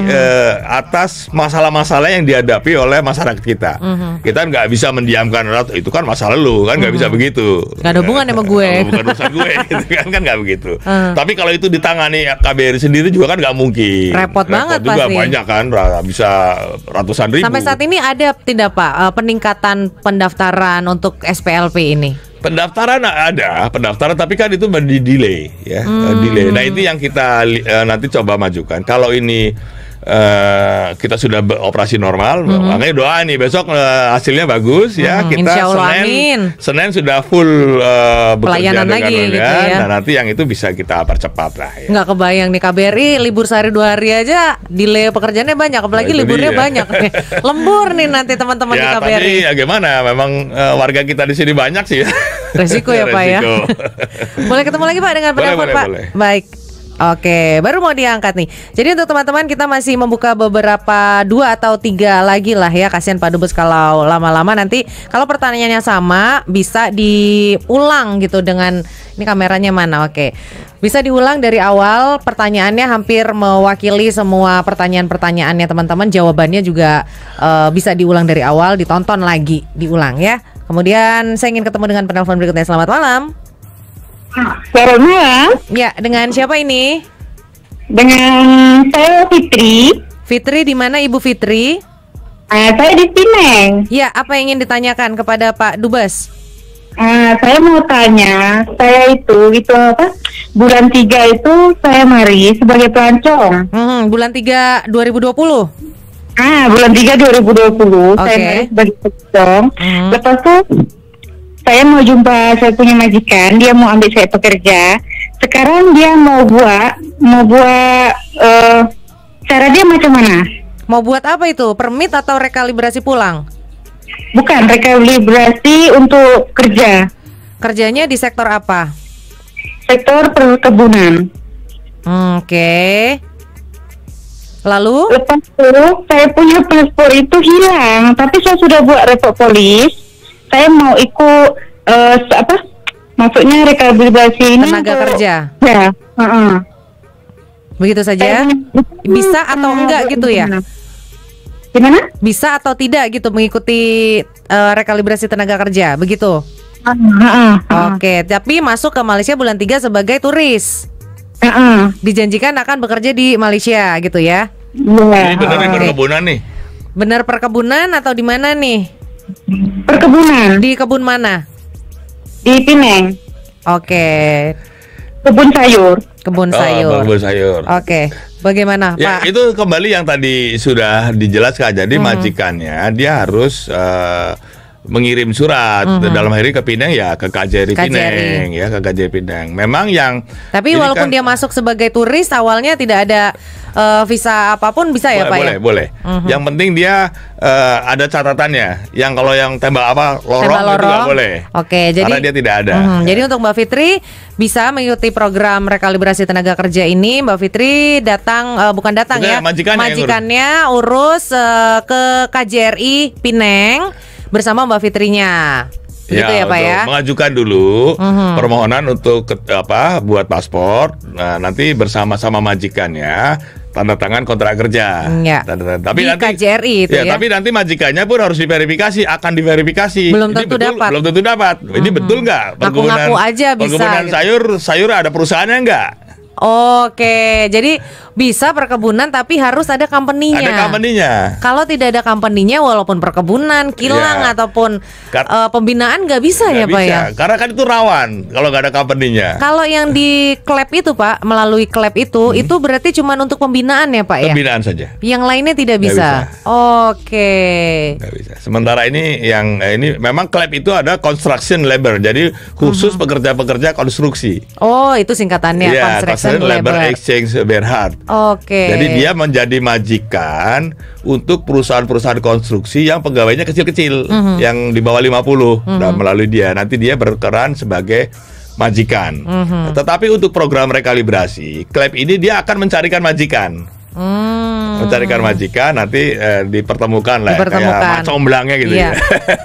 atas masalah-masalah yang dihadapi oleh masyarakat kita. Kita nggak bisa mendiamkan itu kan masalah lu kan, nggak bisa begitu. Nggak ada hubungan sama gue. Bukan urusan gue gitu kan nggak begitu. Tapi kalau itu ditangani KBRI sendiri juga kan nggak mungkin. Repot banget juga pasti. Banyak kan, bisa ratusan ribu. Sampai saat ini ada tidak Pak peningkatan pendaftaran untuk SPLP ini? Pendaftaran ada, tapi kan itu delay ya, delay. Nah, itu yang kita nanti coba majukan. Kalau ini kita sudah beroperasi normal, makanya doa nih besok hasilnya bagus ya, kita Senin sudah full bekerja dengan lagi gitu ya. Nah, nanti yang itu bisa kita percepat lah ya. Nggak kebayang nih KBRI libur sehari 2 hari aja delay pekerjaannya banyak, apalagi liburnya banyak nih. Lembur nih nanti teman-teman di KBRI. Tapi ya gimana, memang warga kita di sini banyak sih. Resiko ya Pak ya. Boleh ketemu lagi Pak dengan penelpon Pak. Boleh. Baik. Oke, baru mau diangkat nih. Jadi untuk teman-teman kita masih membuka beberapa 2 atau 3 lagi lah ya. Kasihan Pak Dubes kalau lama-lama nanti kalau pertanyaannya sama bisa diulang gitu dengan ini kameranya mana? Oke. Bisa diulang dari awal, pertanyaannya hampir mewakili semua pertanyaan-pertanyaannya teman-teman. Jawabannya juga bisa diulang dari awal, ditonton lagi, diulang ya. Kemudian saya ingin ketemu dengan penelpon berikutnya. Selamat malam. Selamat malam. Ya, dengan siapa ini? Dengan saya Fitri. Fitri, di mana Ibu Fitri? Saya di Pineng. Ya, apa yang ingin ditanyakan kepada Pak Dubes? Saya mau tanya, saya itu apa? Bulan 3 itu saya mari sebagai pelancong. Bulan 3 2020. Bulan 3 2020 saya mari sebagai pelancong. Lepas itu saya mau jumpa saya punya majikan, dia mau ambil saya pekerja. Sekarang dia mau buat cara dia macam mana? Mau buat apa itu? Permit atau rekalibrasi pulang? Bukan, rekalibrasi untuk kerja. Kerjanya di sektor apa? Sektor perkebunan. Oke. Lalu? Lepas itu saya punya paspor itu hilang, tapi saya sudah buat report polis. Saya mau ikut maksudnya rekalibrasi ini tenaga kerja. Ya. Begitu saja. Bisa atau enggak gitu ya? Gimana? Bisa atau tidak gitu mengikuti rekalibrasi tenaga kerja, begitu? Oke, tapi masuk ke Malaysia bulan 3 sebagai turis. Dijanjikan akan bekerja di Malaysia gitu ya? Ini benar perkebunan nih? Benar perkebunan atau di mana nih? Perkebunan. Di kebun mana? Di Pineng. Oke. Kebun sayur. Kebun sayur. Kebun sayur. Oke. Bagaimana, Ya, Pak? itu kembali yang tadi sudah dijelaskan. Jadi majikannya dia harus mengirim surat dalam hal ini ke Pineng ya ke KJRI Pineng ya ke KJRI Pineng. Memang yang tapi walaupun dia masuk sebagai turis awalnya tidak ada visa apapun bisa ya, Pak? Boleh. Yang penting dia ada catatannya. Yang kalau yang tembak lorong itu nggak boleh. Oke, jadi karena dia tidak ada. Jadi untuk Mbak Fitri bisa mengikuti program rekalibrasi tenaga kerja ini. Mbak Fitri bukan datang ya, majikannya urus ke KJRI Pineng bersama Mbak Fitrinya. Gitu ya, Pak ya. Mengajukan dulu permohonan untuk buat paspor. Nah, nanti bersama-sama majikannya tanda tangan kontrak kerja. Ya. Tapi di nanti KJRI itu ya. Tapi nanti majikannya pun harus akan diverifikasi. Belum tentu dapat. Ini betul nggak? Ngaku-ngaku aja bisa. Perkebunan sayur ada perusahaannya nggak? Oke, jadi bisa perkebunan tapi harus ada company-nya. Ada company-nya. Kalau tidak ada company-nya, walaupun perkebunan, kilang ataupun pembinaan nggak bisa ya, Pak ya? Karena kan itu rawan kalau nggak ada company-nya. Kalau yang di klep itu, Pak, melalui klep itu berarti cuma untuk pembinaan ya, Pak ya? Pembinaan saja. Yang lainnya tidak bisa. Oke. Nggak bisa. Sementara ini ini memang klep itu ada construction labor, jadi khusus pekerja-pekerja konstruksi. Oh, itu singkatannya construction labor exchange Berhad. Oke. Jadi dia menjadi majikan untuk perusahaan-perusahaan konstruksi yang pegawainya kecil-kecil, yang di bawah 50 dan melalui dia. Nanti dia berperan sebagai majikan. Tetapi untuk program rekalibrasi, klep ini dia akan mencarikan majikan. Mencarikan majikan nanti dipertemukan lah kayak macomblangnya gitu ya.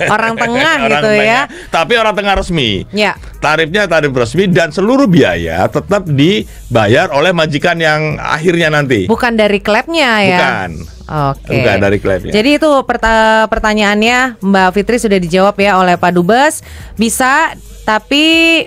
Orang tengah gitu ya. Tapi orang tengah resmi. Ya. Tarifnya tarif resmi dan seluruh biaya tetap dibayar oleh majikan yang akhirnya nanti. Bukan dari klepnya ya. Bukan. Oke. Bukan dari klepnya. Jadi itu pertanyaannya Mbak Fitri sudah dijawab ya oleh Pak Dubes. Bisa, tapi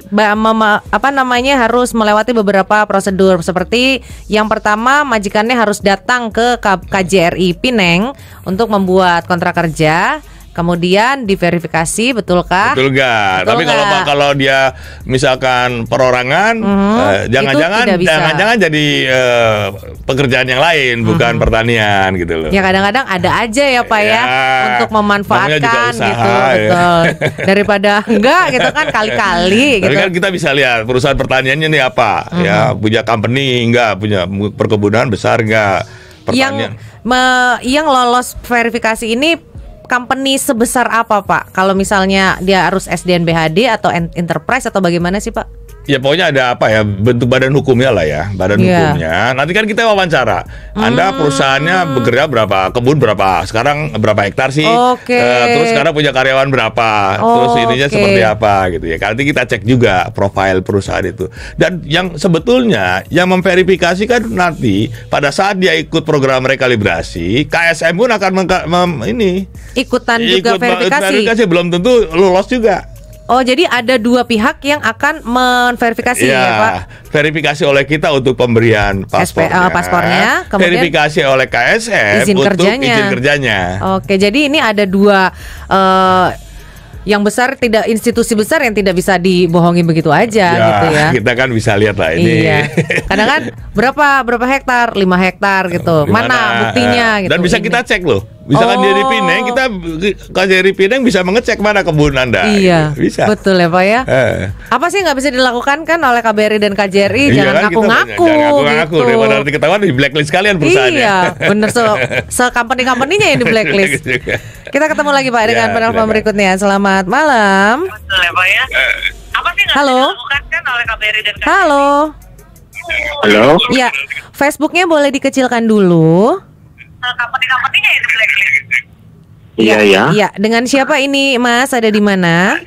harus melewati beberapa prosedur seperti yang pertama majikannya harus datang ke KJRI Pineng untuk membuat kontrak kerja. Kemudian diverifikasi, betulkah? Betul nggak? Tapi kalau dia misalkan perorangan, jangan-jangan jadi pekerjaan yang lain, bukan pertanian gitu loh. Ya kadang-kadang ada aja ya, Pak ya untuk memanfaatkan usaha, gitu, betul. Daripada enggak gitu kan kali-kali. Tapi gitu. kan kita bisa lihat perusahaan pertaniannya nih apa, ya punya company enggak, punya perkebunan besar enggak, pertanian. Yang lolos verifikasi ini company sebesar apa, Pak? Kalau misalnya dia harus SDN-BHD atau enterprise atau bagaimana sih, Pak? Ya pokoknya ada bentuk badan hukumnya lah ya, badan hukumnya. Nanti kan kita wawancara. Anda perusahaannya bekerja berapa, kebun berapa, sekarang berapa hektar sih? Terus sekarang punya karyawan berapa? Terus ininya seperti apa gitu ya. Nanti kita cek juga profil perusahaan itu. Dan yang sebetulnya yang memverifikasi kan nanti pada saat dia ikut program rekalibrasi, KSM pun akan ikutan juga verifikasi. Belum tentu lolos juga. Oh, jadi ada dua pihak yang akan menverifikasi ya, Pak? Verifikasi oleh kita untuk pemberian paspornya, kemudian verifikasi oleh KSM untuk izin kerjanya. Oke, jadi ini ada dua yang besar, tidak institusi besar yang tidak bisa dibohongi begitu aja gitu ya. Kita kan bisa lihat lah ini. Iya. Kadang kan berapa hektar, 5 hektar gitu. Mana buktinya gitu. Dan bisa kita cek loh. Misalkan dia di Pineng, kita KJRI Pineng bisa mengecek mana kebun Anda. Iya, bisa. Betul ya, Pak ya. Apa sih nggak bisa dilakukan kan oleh KBRI dan KJRI? Jangan ngaku-ngaku. Jangan ngaku-ngaku gitu. Daripada nanti ketahuan di blacklist kalian perusahaannya. Iya, bener company-company-nya yang di blacklist. Kita ketemu lagi, Pak, dengan penelpon berikutnya. Selamat malam. Betul ya, Pak ya. Apa sih nggak bisa dilakukan kan oleh KBRI dan KJRI? Halo. Halo. Ya, Facebooknya boleh dikecilkan dulu. Company-company-nya yang di blacklist. Iya, ya. Iya, dengan siapa ini, Mas? Ada di mana?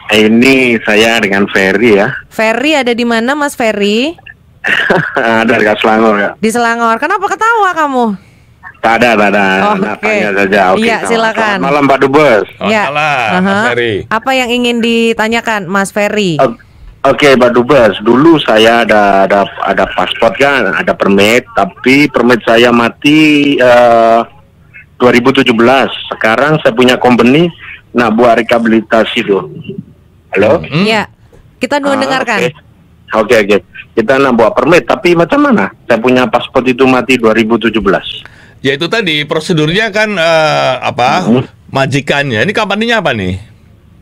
Ini saya dengan Ferry ya. Ferry ada di mana, Mas Ferry? Ada di Selangor ya. Di Selangor. Kenapa ketawa kamu? Tak ada. Oke. Tanya saja. Iya, silakan. Selamat malam, Pak Dubes. Ya. Mas Ferry. Apa yang ingin ditanyakan, Mas Ferry? Oke, Pak Dubes. Dulu saya ada paspor kan, ada permit, tapi permit saya mati 2017. Sekarang saya punya company, buat rehabilitasi tuh. Halo? Iya. Kita dengarkan. Oke. Kita nak buat permit, tapi macam mana? Saya punya paspor itu mati 2017. Ya itu tadi prosedurnya kan majikannya. Ini company-nya apa nih?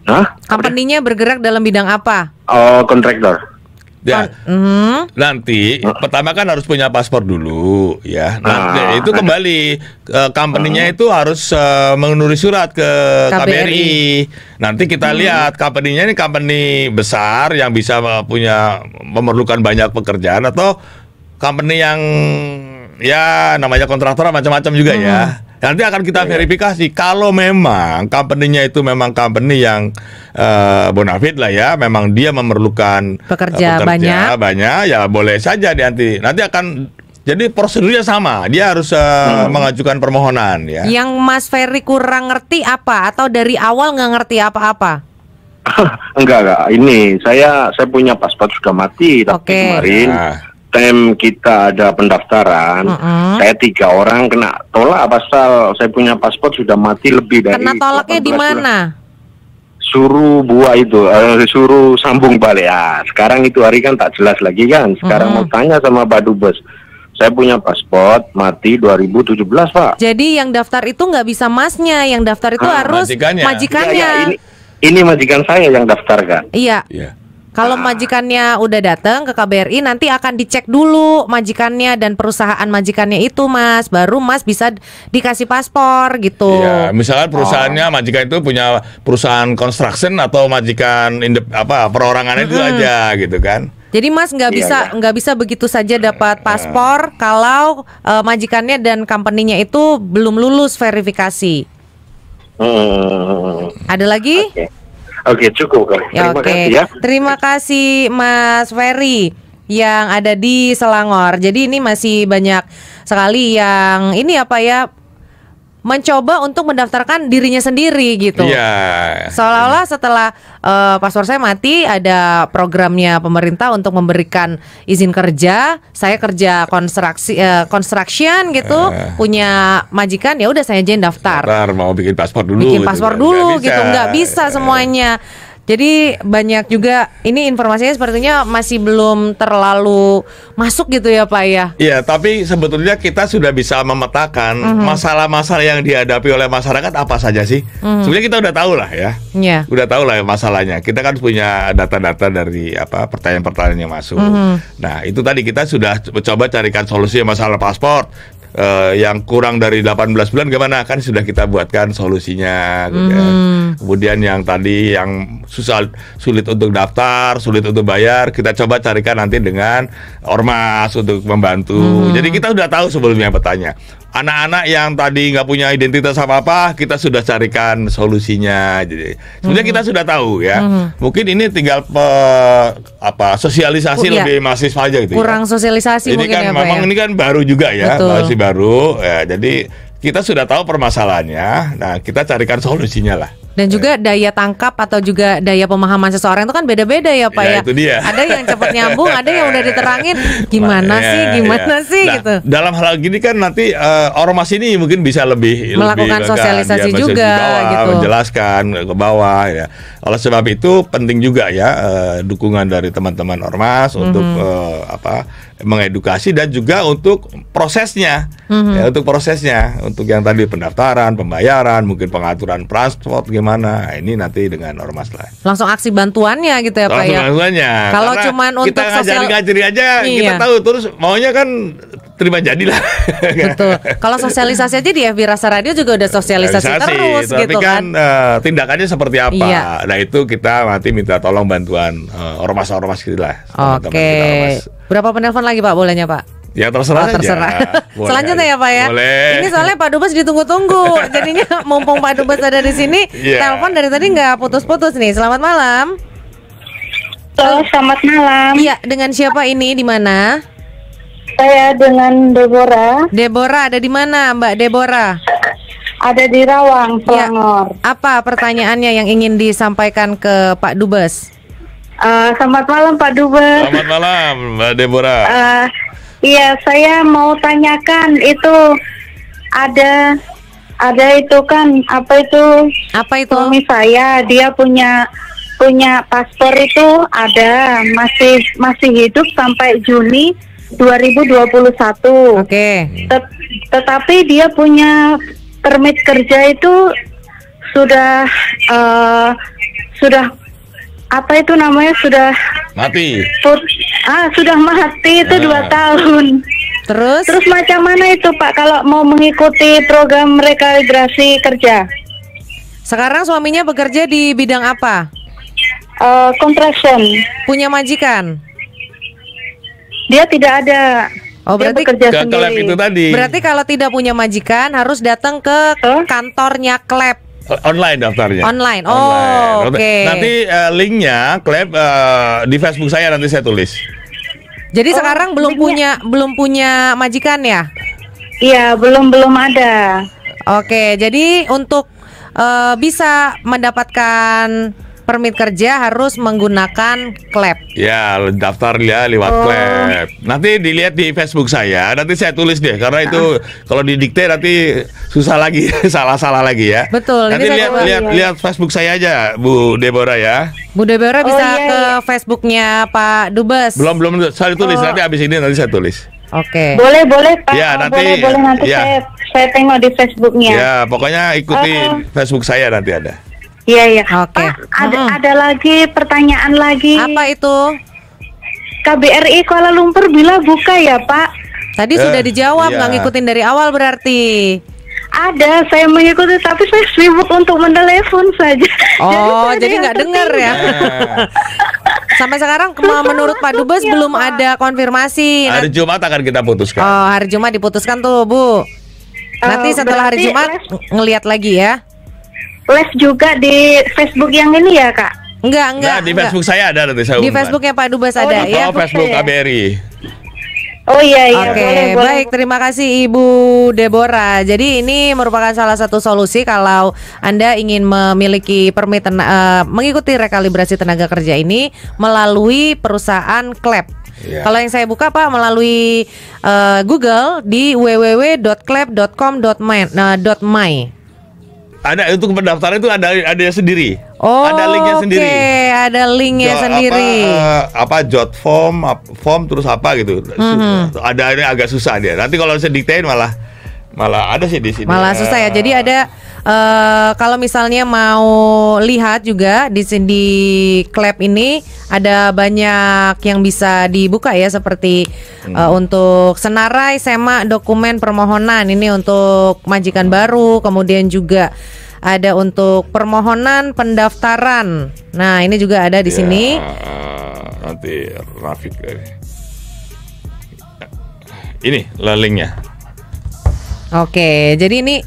Hah? Company-nya bergerak dalam bidang apa? Oh, kontraktor. Ya, nanti pertama kan harus punya paspor dulu, ya. Nanti itu kembali company-nya itu harus menulis surat ke KBRI. Nanti kita lihat company-nya ini company besar yang bisa memerlukan banyak pekerjaan atau company yang ya namanya kontraktor macam-macam juga ya. Nanti akan kita verifikasi kalau memang company-nya itu memang company yang bonafit lah ya, memang dia memerlukan pekerja banyak, ya boleh saja nanti akan jadi prosedurnya sama, dia harus mengajukan permohonan ya. Yang Mas Ferry kurang ngerti apa atau dari awal nggak ngerti apa-apa? Enggak, ini saya punya paspor sudah mati tapi kemarin time kita ada pendaftaran, saya 3 orang kena tolak pasal saya punya paspor sudah mati lebih dari. Kena tolaknya di mana? Suruh buat itu, suruh sambung balik. Ya, sekarang itu hari kan tak jelas lagi kan. Sekarang mau tanya sama Pak Dubes. Saya punya paspor mati 2017 Pak. Jadi yang daftar itu nggak bisa masnya, yang daftar itu harus majikannya. Ya, ini majikan saya yang daftarkan. Iya. Kalau majikannya udah datang ke KBRI, nanti akan dicek dulu majikannya dan perusahaan majikannya itu, Mas. Baru Mas bisa dikasih paspor gitu. Iya, misalkan perusahaannya majikan itu punya perusahaan construction atau majikan perorangan itu aja gitu kan. Jadi Mas nggak bisa begitu saja dapat paspor kalau majikannya dan company-nya itu belum lulus verifikasi. Ada lagi? Oke, cukup. Terima kasih ya. Terima kasih Mas Ferry yang ada di Selangor. Jadi ini masih banyak sekali yang mencoba untuk mendaftarkan dirinya sendiri gitu. Seolah-olah setelah paspor saya mati, ada programnya pemerintah untuk memberikan izin kerja. Saya kerja construction gitu, punya majikan, ya udah saya aja daftar. Mau bikin paspor dulu. Nggak bisa semuanya. Jadi banyak juga ini informasinya sepertinya masih belum terlalu masuk gitu ya Pak ya. Iya, tapi sebetulnya kita sudah bisa memetakan masalah-masalah yang dihadapi oleh masyarakat apa saja sih. Sebenarnya kita udah tahu lah ya. Udah tahu lah masalahnya. Kita kan punya data-data dari pertanyaan-pertanyaan yang masuk. Nah, itu tadi kita sudah coba carikan solusi masalah paspor. Yang kurang dari 18 bulan gimana, kan sudah kita buatkan solusinya gitu ya. Kemudian yang tadi yang sulit untuk daftar, sulit untuk bayar, kita coba carikan nanti dengan ormas untuk membantu. Jadi kita sudah tahu sebelumnya petanya. Anak-anak yang tadi nggak punya identitas apa-apa, kita sudah carikan solusinya. Jadi sebenarnya kita sudah tahu ya. Mungkin ini tinggal sosialisasi lebih masif aja gitu. Kurang sosialisasi ini mungkin kan ya, memang Pak ya? Ini kan baru juga ya, masih baru ya. Jadi kita sudah tahu permasalahannya. Nah, kita carikan solusinya lah. Dan juga daya tangkap atau juga daya pemahaman seseorang itu kan beda-beda ya Pak ya. Itu dia. Ada yang cepat nyambung, ada yang udah diterangin gimana sih gitu. Dalam hal gini kan nanti ormas ini mungkin bisa lebih melakukan sosialisasi juga gitu. Menjelaskan ke bawah ya. Oleh sebab itu penting juga ya dukungan dari teman-teman ormas untuk mengedukasi dan juga untuk prosesnya. Untuk yang tadi pendaftaran, pembayaran, mungkin pengaturan transport gimana. Ini nanti dengan ormas lah. Langsung aksi bantuannya gitu ya Pak ya. Kalau cuman untuk kita ngajari aja, kita tahu terus maunya kan terima jadilah. Betul. Kalau sosialisasi aja di FB Rasa Radio juga udah sosialisasi terus gitu kan. Tindakannya seperti apa? Nah itu kita nanti minta tolong bantuan ormas-ormas gitu lah. Oke. Berapa penelpon lagi Pak bolehnya Pak? Ya terserah saja. Selanjutnya ya Pak ya. Boleh. Ini soalnya Pak Dubes ditunggu-tunggu. Jadinya mumpung Pak Dubes ada di sini, telepon dari tadi nggak putus-putus nih. Selamat malam. Halo, selamat malam. Iya, dengan siapa ini? Di mana? Saya dengan Deborah. Deborah ada di mana, Mbak Deborah? Ada di Rawang, Selangor. Ya. Apa pertanyaannya yang ingin disampaikan ke Pak Dubes? Selamat malam Pak Dubes. Selamat malam Mbak Deborah. Iya, saya mau tanyakan itu ada itu kan apa itu? Apa itu? Suami saya dia punya punya paspor itu ada, masih hidup sampai Juni 2021. Tetapi dia punya permit kerja itu sudah apa itu namanya, sudah mati. Sudah mati itu 2 tahun. Terus macam mana itu Pak kalau mau mengikuti program rekalibrasi kerja? Sekarang suaminya bekerja di bidang apa? Construction. Punya majikan? Dia tidak ada. Oh, berarti bekerja sendiri. Klep itu tadi. Berarti kalau tidak punya majikan harus datang ke kantornya klep. Online daftarnya. Online. Oh, oke. Nanti linknya klep di Facebook saya nanti saya tulis. Jadi sekarang belum punya majikan ya? Iya, belum ada. Oke, jadi untuk bisa mendapatkan permit kerja harus menggunakan klep. Ya, daftar ya lewat klep. Nanti dilihat di Facebook saya, nanti saya tulis deh karena itu kalau didikte nanti susah lagi, salah-salah lagi ya. Betul. Nanti lihat Facebook saya aja, Bu Deborah ya. Bu Deborah bisa ke Facebooknya Pak Dubes. Belum saya tulis nanti habis ini nanti saya tulis. Oke. Boleh Pak. Ya, nanti nanti saya tengok di Facebooknya. Ya, pokoknya ikuti Facebook saya nanti ada. Iya. Oke. Pak, ada lagi pertanyaan lagi. Apa itu? KBRI Kuala Lumpur bila buka ya Pak? Tadi sudah dijawab, nggak ngikutin dari awal berarti. Ada, saya mengikuti tapi saya sibuk untuk mentelepon saja. Oh, jadi nggak dengar ya? Sampai sekarang menurut Pak Dubes belum ada konfirmasi. Hari Jumat akan kita putuskan. Oh, hari Jumat diputuskan tuh Bu. Nanti setelah hari Jumat ngelihat lagi ya. Les juga di Facebook yang ini ya Kak? Enggak. Di Facebook saya ada nanti saya umumkan. Di Facebooknya Pak Dubes ada ya? Facebook KBRI. Oh iya. Oke, baik, terima kasih Ibu Deborah. Jadi ini merupakan salah satu solusi kalau Anda ingin memiliki permit mengikuti rekalibrasi tenaga kerja ini melalui perusahaan klep. Kalau yang saya buka Pak melalui Google di www.klep.com.my. Ada untuk pendaftaran itu ada sendiri. Oh, ada linknya sendiri. Oke, ada linknya sendiri. Apa jot form terus apa gitu. Ada ini agak susah dia. Nanti kalau saya diktein malah ada sih di sini. Malah susah ya. Jadi ada kalau misalnya mau lihat juga di klep ini ada banyak yang bisa dibuka ya seperti untuk senarai, semak, dokumen permohonan ini untuk majikan baru, kemudian juga ada untuk permohonan pendaftaran. Nah, ini juga ada di sini. Nanti Rafiq ini linknya. Oke, jadi ini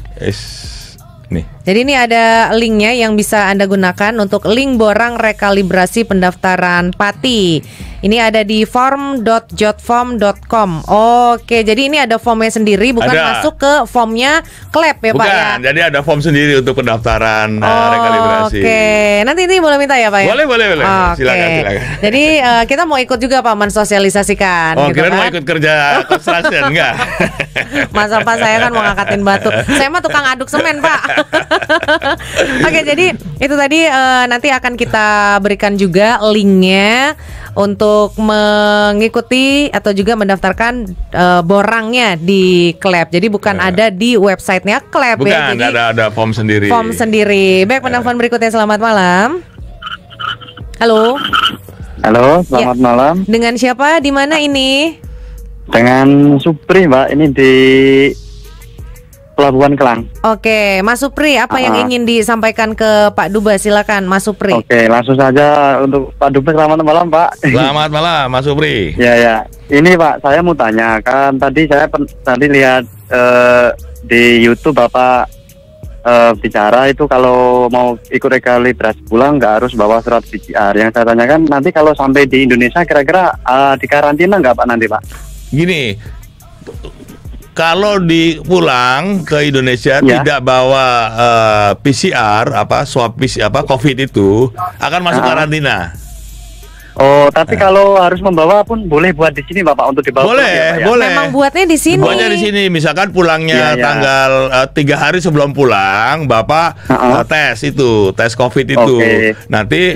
Jadi ini ada linknya yang bisa Anda gunakan untuk link borang rekalibrasi pendaftaran Pati. Ini ada di form.jotform.com. Oke, jadi ini ada formnya sendiri, bukan masuk ke formnya klep ya Pak ya? Bukan, jadi ada form sendiri untuk pendaftaran rekalibrasi. Oke, nanti ini boleh minta ya Pak ya? Boleh. Silakan. Jadi kita mau ikut juga Pak mensosialisasikan. Oh, kira mau ikut kerja construction enggak? Masa Pak saya kan mau ngangkatin batu. Saya mah tukang aduk semen Pak. Oke, jadi itu tadi nanti akan kita berikan juga linknya untuk mengikuti atau juga mendaftarkan borangnya di klep. Jadi bukan ada di websitenya klep ya. Bukan, ada form sendiri. Form sendiri. Baik, penelpon berikutnya, selamat malam. Halo, selamat malam. Dengan siapa? Di mana ini? Dengan Supri, Mbak. Ini di Pelabuhan Kelang. Oke, Mas Supri, apa yang ingin disampaikan ke Pak Dubes? Silakan, Mas Supri. Oke, langsung saja untuk Pak Dubes. Selamat malam, Pak. Selamat malam, Mas Supri. Ya. Ini Pak, saya mau tanya, kan tadi saya tadi lihat di YouTube Bapak bicara itu kalau mau ikut rekalibrasi pulang nggak harus bawa surat PCR. Yang saya tanyakan nanti kalau sampai di Indonesia kira-kira di karantina nggak Pak nanti Pak? Gini, kalau pulang ke Indonesia tidak bawa PCR swab PCR COVID itu akan masuk karantina. Oh, tapi kalau harus membawa pun boleh buat di sini Bapak untuk dibawa. Boleh, boleh. Memang buatnya di sini. Buatnya di sini. Misalkan pulangnya tanggal 3 hari sebelum pulang, Bapak tes COVID itu. Nanti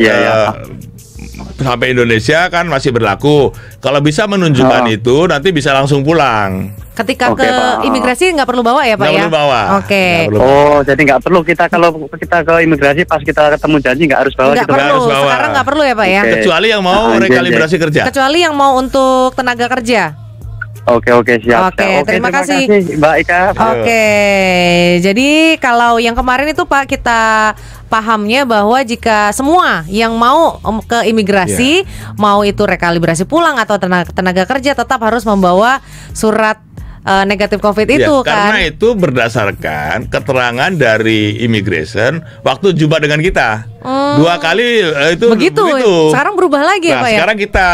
sampai Indonesia kan masih berlaku. Kalau bisa menunjukkan itu, nanti bisa langsung pulang. Ketika ke imigrasi nggak perlu bawa ya Pak nggak perlu bawa. Oke. Oh, jadi nggak perlu kalau kita ke imigrasi pas kita ketemu janji nggak harus bawa. Nggak perlu. Sekarang nggak perlu ya Pak ya. Kecuali yang mau rekalibrasi kerja. Kecuali yang mau untuk tenaga kerja. Oke, siap. Oke, terima kasih Mbak Ika. Oke, jadi kalau yang kemarin itu Pak, kita pahamnya bahwa jika semua yang mau ke imigrasi, mau itu rekalibrasi pulang atau tenaga kerja, tetap harus membawa surat negatif COVID itu kan. Karena itu berdasarkan keterangan dari immigration waktu jumpa dengan kita. 2 kali itu begitu. Sekarang berubah lagi ya Pak ya. Sekarang kita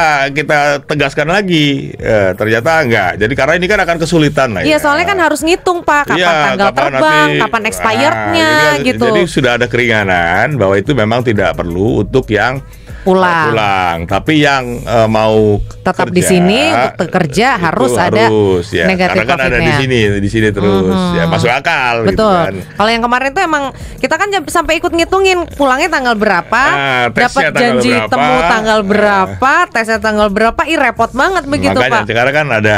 tegaskan lagi. Ternyata enggak. Jadi karena ini kan akan kesulitan lah. Iya, soalnya kan harus ngitung Pak kapan tanggal terbang, kapan expirednya gitu. Jadi sudah ada keringanan bahwa itu memang tidak perlu untuk yang pulang. Tapi yang mau tetap kerja, di sini untuk kerja harus ada negatif karena kan ada di sini terus ya masuk akal. Betul. Gitu kan. Kalau yang kemarin itu emang kita kan sampai ikut ngitungin pulangnya tanggal berapa, dapat janji temu tanggal berapa, tesnya tanggal berapa, repot banget begitu makanya, Pak. Sekarang kan ada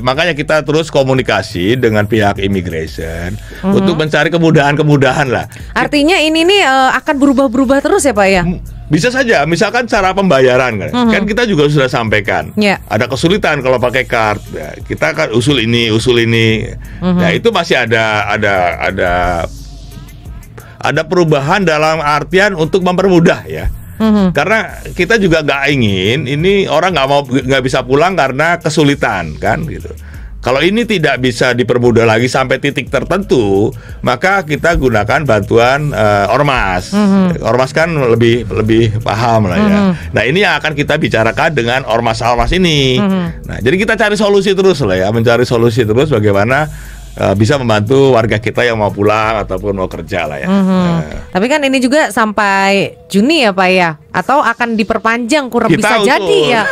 makanya kita terus komunikasi dengan pihak immigration untuk mencari kemudahan lah. Artinya ini nih akan berubah-berubah terus ya Pak ya. Bisa saja, misalkan cara pembayaran kan kita juga sudah sampaikan. Ada kesulitan kalau pakai card. Ya, kita kan usul ini. Nah, itu masih ada perubahan dalam artian untuk mempermudah ya. Karena kita juga nggak ingin ini orang nggak bisa pulang karena kesulitan kan gitu. Kalau ini tidak bisa dipermudah lagi sampai titik tertentu, maka kita gunakan bantuan ormas. Ormas kan lebih paham lah ya. Nah, ini yang akan kita bicarakan dengan ormas-ormas ini. Nah, jadi kita cari solusi terus lah ya, mencari solusi terus bagaimana bisa membantu warga kita yang mau pulang ataupun mau kerja lah ya. Tapi kan ini juga sampai Juni ya Pak ya, atau akan diperpanjang kurang kita bisa usul. jadi ya.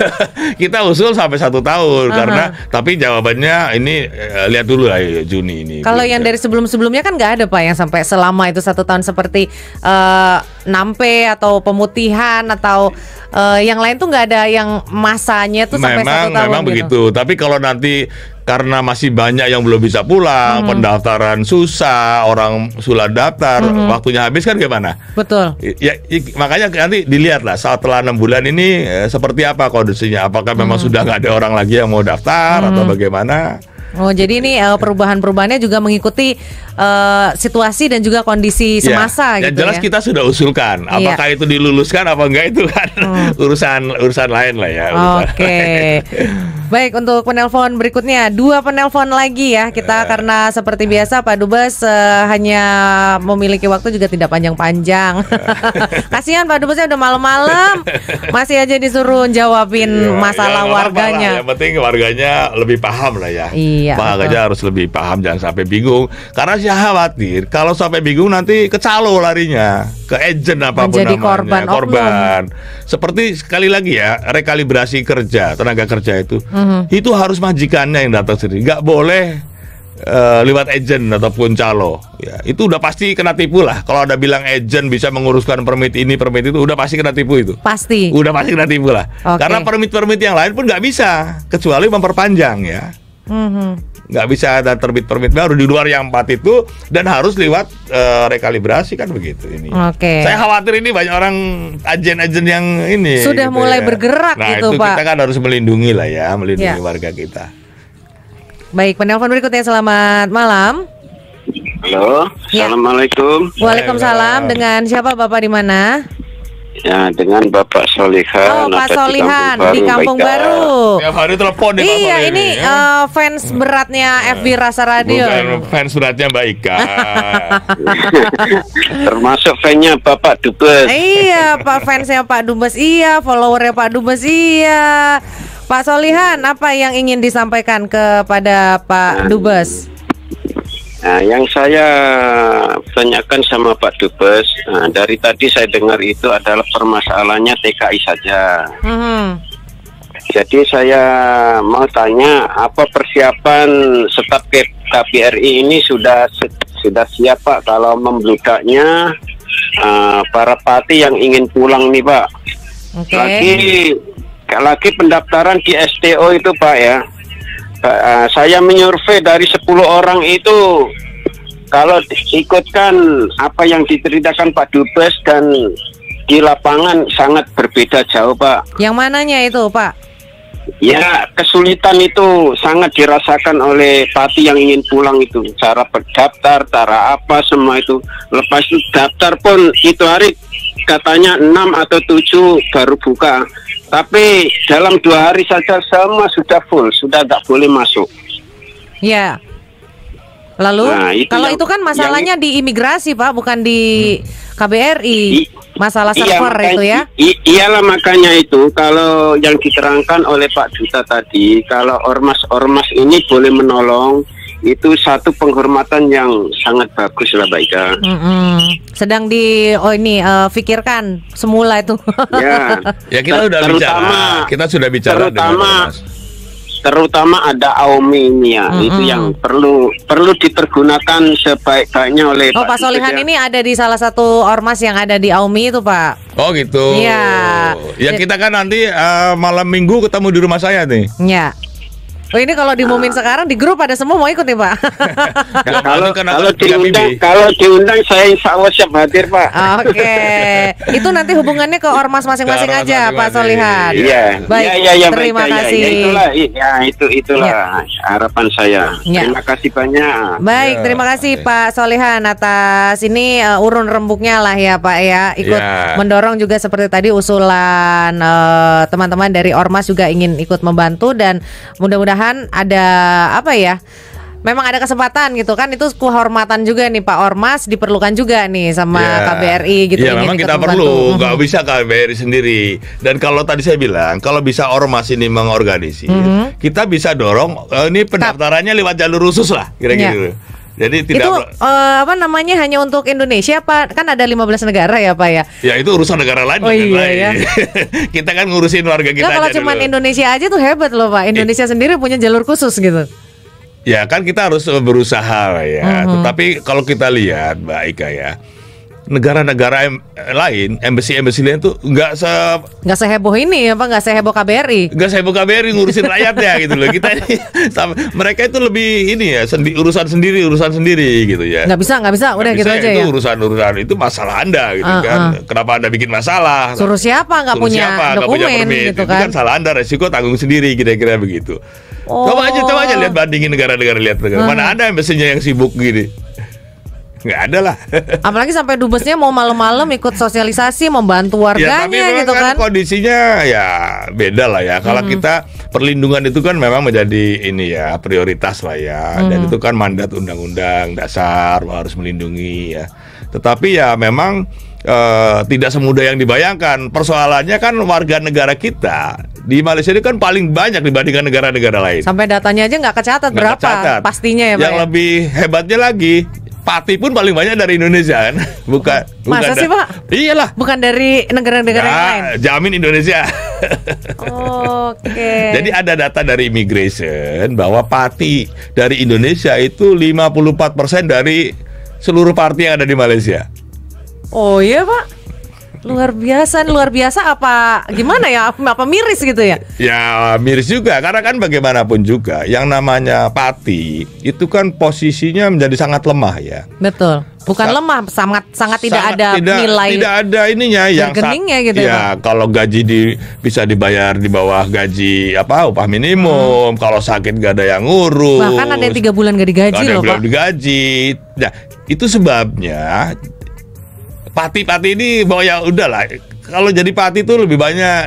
Kita usul sampai 1 tahun karena tapi jawabannya ini lihat dulu lah ya, Juni ini. Kalau yang dari sebelumnya kan nggak ada Pak yang sampai selama itu 1 tahun seperti nampe atau pemutihan atau yang lain tuh nggak ada yang masanya tuh sampai 1 tahun. Memang gitu. begitu. Tapi kalau nanti karena masih banyak yang belum bisa pulang, pendaftaran susah, orang sudah daftar, waktunya habis kan gimana? Betul. Ya, makanya nanti dilihat lah setelah 6 bulan ini seperti apa kondisinya. Apakah memang sudah nggak ada orang lagi yang mau daftar atau bagaimana? Oh, jadi ini perubahan-perubahannya juga mengikuti situasi dan juga kondisi semasa gitu ya. Yang jelas kita sudah usulkan. Apakah itu diluluskan apa enggak itu kan urusan lain lah ya. Oke. Baik, untuk penelpon berikutnya 2 penelpon lagi ya kita karena seperti biasa Pak Dubes hanya memiliki waktu juga tidak panjang-panjang. Kasihan Pak Dubesnya udah malam-malam masih aja disuruh jawabin masalah warganya. Yang penting warganya lebih paham lah ya. Iya. Makanya harus lebih paham, jangan sampai bingung. Karena saya khawatir kalau sampai bingung nanti kecalo larinya ke agent apapun menjadi namanya, korban. Seperti sekali lagi ya, rekalibrasi kerja, tenaga kerja itu harus majikannya yang datang sendiri, nggak boleh lewat agent ataupun calo. Ya, itu udah pasti kena tipu lah. Kalau ada bilang agent bisa menguruskan permit ini, permit itu, udah pasti kena tipu itu. Pasti. Udah pasti kena tipu lah. Karena permit yang lain pun nggak bisa, kecuali memperpanjang ya. Nggak bisa ada terbit permit baru di luar yang 4 itu dan harus lewat rekalibrasi kan begitu ini. Saya khawatir ini banyak orang agen-agen yang ini sudah gitu mulai ya. bergerak nah, gitu itu Pak. Kita kan harus melindungi lah ya, melindungi warga kita. Baik, penelpon berikutnya, selamat malam. Halo, Assalamualaikum. Waalaikumsalam. Dengan siapa Bapak di mana? Ya, dengan Bapak Solihan. Oh, Pak Solihan di Kampung Baru. Tiap hari telepon nih Pak Iya, ini fans beratnya FB Rasa Radio. Bukan fans beratnya Mbak Ika. Termasuk fansnya Bapak Dubes. Iya, Pak, fansnya Pak Dubes. Iya, followernya Pak Dubes. Iya. Pak Solihan, apa yang ingin disampaikan kepada Pak Dubes? Nah, yang saya tanyakan sama Pak Dubes, dari tadi saya dengar itu adalah permasalahannya TKI saja. Jadi saya mau tanya, apa persiapan staf KBRI ini sudah siap Pak kalau membludaknya para pati yang ingin pulang nih Pak? Lagi pendaftaran di STO itu Pak ya. Saya menyurvei dari 10 orang itu, kalau ikutkan apa yang diceritakan Pak Dubes dan di lapangan sangat berbeda jauh Pak. Yang mananya itu Pak? Ya, kesulitan itu sangat dirasakan oleh pati yang ingin pulang itu. Cara berdaftar, cara apa semua itu. Lepas itu daftar pun itu hari katanya 6 atau 7 baru buka. Tapi dalam 2 hari saja semua sudah full, sudah tidak boleh masuk. Ya. Lalu kalau itu kan masalahnya di imigrasi Pak, bukan di KBRI. Masalah server itu ya. Iyalah, makanya itu kalau yang diterangkan oleh Pak Duta tadi, kalau ormas-ormas ini boleh menolong, itu satu penghormatan yang sangat bagus lah Mbak Ika. Sedang pikirkan semula itu. Ya kita sudah bicara terutama ada AUMI ini ya, itu yang perlu dipergunakan sebaik-baiknya oleh Pak Solihan ini ada di salah satu ormas yang ada di AUMI itu Pak. Oh gitu. Iya. Ya kita kan nanti malam minggu ketemu di rumah saya nih. Iya. Oh ini kalau diumumin sekarang di grup ada semua mau ikut nih Pak. Kalau diundang saya insya Allah siap hadir Pak. Oke. Itu nanti hubungannya ke ormas masing-masing aja Pak Solihan. Iya. Baik. Terima kasih. Itulah harapan saya. Terima kasih banyak. Baik, terima kasih Pak Solihan atas ini urun rembuknya lah ya Pak ya. Ikut mendorong juga seperti tadi usulan teman-teman dari ormas juga ingin ikut membantu, dan mudah-mudahan ada memang ada kesempatan gitu kan, itu kehormatan juga nih Pak Ormas diperlukan juga nih sama KBRI gitu. Ya memang kita perlu, nggak bisa KBRI sendiri. Dan kalau tadi saya bilang kalau bisa Ormas ini mengorganisir, kita bisa dorong ini pendaftarannya lewat jalur khusus lah kira-kira. Jadi tidak itu hanya untuk Indonesia Pak? Kan ada 15 negara ya Pak ya? Ya itu urusan negara lain. Ya. Kita kan ngurusin warga kita aja. Kalau cuma Indonesia aja tuh hebat loh Pak. Indonesia sendiri punya jalur khusus gitu. Ya kan kita harus berusaha ya. Tetapi kalau kita lihat Mbak Ika ya, negara-negara lain, embassy lain tuh nggak seheboh ini ya Pak, nggak seheboh KBRI. Nggak seheboh KBRI ngurusin rakyatnya gitu loh. Kita ini, mereka itu lebih ini ya, urusan sendiri gitu ya. Nggak bisa, udah gitu aja ya. Itu urusan itu masalah Anda gitu kan. Kenapa Anda bikin masalah? Suruh siapa nggak punya dokumen gitu kan? Itu kan salah Anda, resiko tanggung sendiri kira-kira begitu. Coba aja lihat, bandingin negara-negara, mana ada embassy-nya yang sibuk gini. Nggak ada lah. Apalagi sampai dubesnya mau malam-malam ikut sosialisasi, membantu warganya tapi gitu kan. Kondisinya ya beda lah ya. Kalau kita perlindungan itu kan memang menjadi ini ya prioritas lah ya. Dan itu kan mandat undang-undang dasar harus melindungi ya. Tetapi ya memang tidak semudah yang dibayangkan. Persoalannya kan warga negara kita di Malaysia ini kan paling banyak dibandingkan negara-negara lain. Sampai datanya aja nggak kecatat berapa pastinya ya Pak. Yang lebih hebatnya lagi, Pati pun paling banyak dari Indonesia kan? Bukan Masa sih Pak? Iyalah. Bukan dari negara-negara yang lain? Jamin Indonesia. Oke. Jadi ada data dari immigration bahwa Pati dari Indonesia itu 54% dari seluruh parti yang ada di Malaysia. Oh iya Pak? Luar biasa apa gimana ya, apa miris gitu ya? Ya miris juga, karena kan bagaimanapun juga yang namanya Pati itu kan posisinya menjadi sangat lemah ya. Betul, bukan lemah, sangat tidak ada nilai, tidak ada ininya yang gitu ya. Kalau gaji bisa dibayar di bawah gaji upah minimum, kalau sakit gak ada yang ngurus, bahkan ada yang 3 bulan gak digaji loh Pak. Digaji. Nah itu sebabnya Pati ini bahwa ya udahlah, kalau jadi Pati itu lebih banyak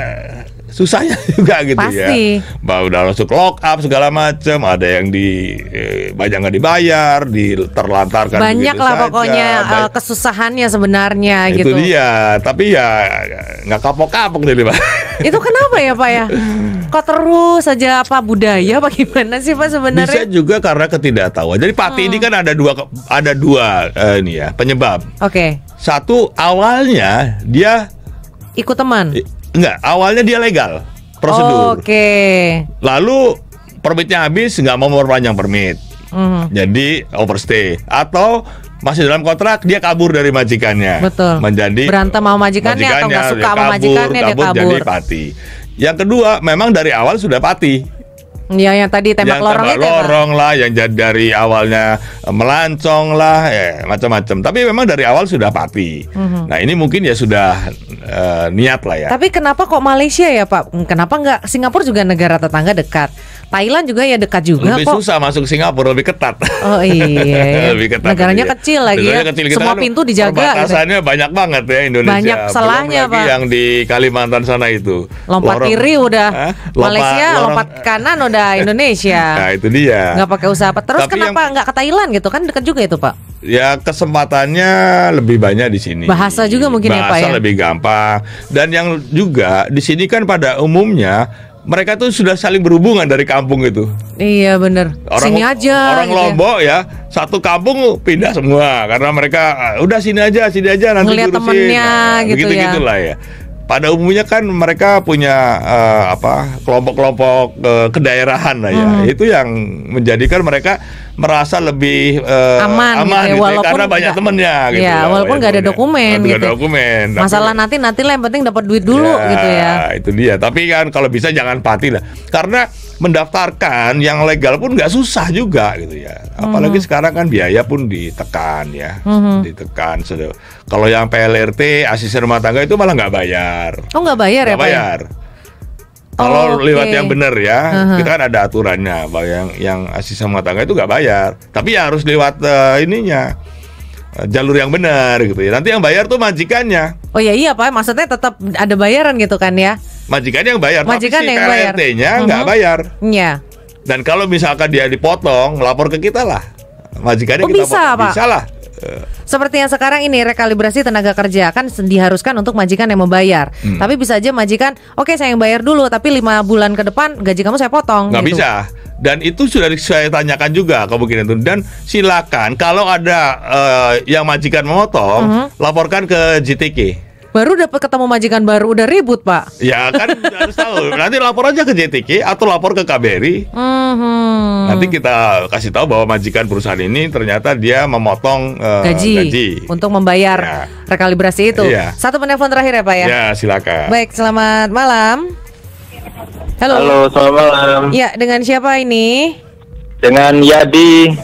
susahnya juga gitu. Pasti. Ya. Udah masuk lock up segala macam, ada yang banyak nggak dibayar, terlantarkan. Banyak lah saja. Pokoknya kesusahannya sebenarnya itu gitu. Itu dia, tapi ya nggak kapok-kapok nih Pak. Itu kenapa ya Pak ya? Kok terus saja apa budaya apa gimana sih Pak sebenarnya? Bisa juga karena ketidaktahuan. Jadi Pati ini kan ada dua ini ya penyebab. Oke. Satu, awalnya dia ikut teman. Enggak, awalnya dia legal prosedur. Oke. Lalu permitnya habis, nggak mau memperpanjang permit. Jadi overstay atau masih dalam kontrak, dia kabur dari majikannya. Betul. Menjadi berantem sama majikannya atau nggak suka sama majikannya, dia kabur. Jadi Pati. Yang kedua, memang dari awal sudah Pati. Ya, yang tadi tembak lorong itu. Lorong lah, yang dari awalnya melancong lah, macam-macam. Tapi memang dari awal sudah Pati. Nah ini mungkin ya sudah niat lah ya. Tapi kenapa kok Malaysia ya Pak? Kenapa nggak Singapura juga negara tetangga dekat? Thailand juga ya dekat juga lebih kok. Susah masuk Singapura, lebih ketat. Oh iya. Lebih ketat. Negaranya kecil lagi ya. Kecil. Semua kan pintu dijaga. Perbatasannya gitu. Banyak banget ya Indonesia. Banyak salahnya Pak. Yang di Kalimantan sana itu. Lompat kiri udah Malaysia, lompat kanan udah Indonesia. Nah itu dia. Nggak pakai usaha apa. Terus tapi kenapa nggak ke Thailand gitu? Kan dekat juga itu Pak. Ya kesempatannya lebih banyak di sini. Bahasa juga mungkin ya Pak ya. Bahasa lebih gampang. Dan yang juga di sini kan pada umumnya mereka tuh sudah saling berhubungan dari kampung itu. Iya bener. Sini aja. Orang gitu Lombok ya, satu kampung pindah semua karena mereka udah sini aja nanti ngeliat ngurusin. Temennya gitu ya. Gitulah ya. Pada umumnya kan mereka punya kelompok-kelompok kedaerahan lah ya. Itu yang menjadikan mereka merasa lebih aman gitu, gitu, karena banyak temennya gitu. Ya, walaupun nggak ada dokumen gitu. Ada dokumen. Masalah nanti lah yang penting dapat duit dulu gitu ya. Itu dia. Tapi kan kalau bisa jangan Pati lah. Karena mendaftarkan yang legal pun nggak susah juga gitu ya. Apalagi sekarang kan biaya pun ditekan ya. Ditekan. Kalau yang PLRT asisten rumah tangga itu malah nggak bayar. Oh nggak bayar ya Pak? Bayar. Kalau lewat yang benar ya, kita kan ada aturannya bahwa yang asisten rumah tangga itu nggak bayar, tapi ya harus lewat jalur yang benar gitu ya. Nanti yang bayar tuh majikannya. Oh iya Pak, maksudnya tetap ada bayaran gitu kan ya? Majikannya yang bayar, majikan tapi si KLRT-nya nggak bayar. Iya. Dan kalau misalkan dia dipotong, lapor ke kita lah. Majikannya kita bisa, potong. Pak? Bisa lah. Seperti yang sekarang ini rekalibrasi tenaga kerja kan diharuskan untuk majikan yang membayar. Tapi bisa aja majikan, oke saya yang bayar dulu, tapi 5 bulan ke depan gaji kamu saya potong. Nggak gitu. bisa. Dan itu sudah saya tanyakan juga kemungkinan itu. Dan silakan kalau ada yang majikan memotong, laporkan ke JTK. Baru dapat ketemu majikan baru udah ribut Pak. Ya kan harus tahu. Nanti lapor aja ke JTK atau lapor ke KBRI. Nanti kita kasih tahu bahwa majikan perusahaan ini ternyata dia memotong gaji untuk membayar rekalibrasi itu. Iya. Satu penelpon terakhir ya Pak ya. Ya silakan. Baik, selamat malam. Halo, selamat malam. Ya, dengan siapa ini? Dengan Yadi.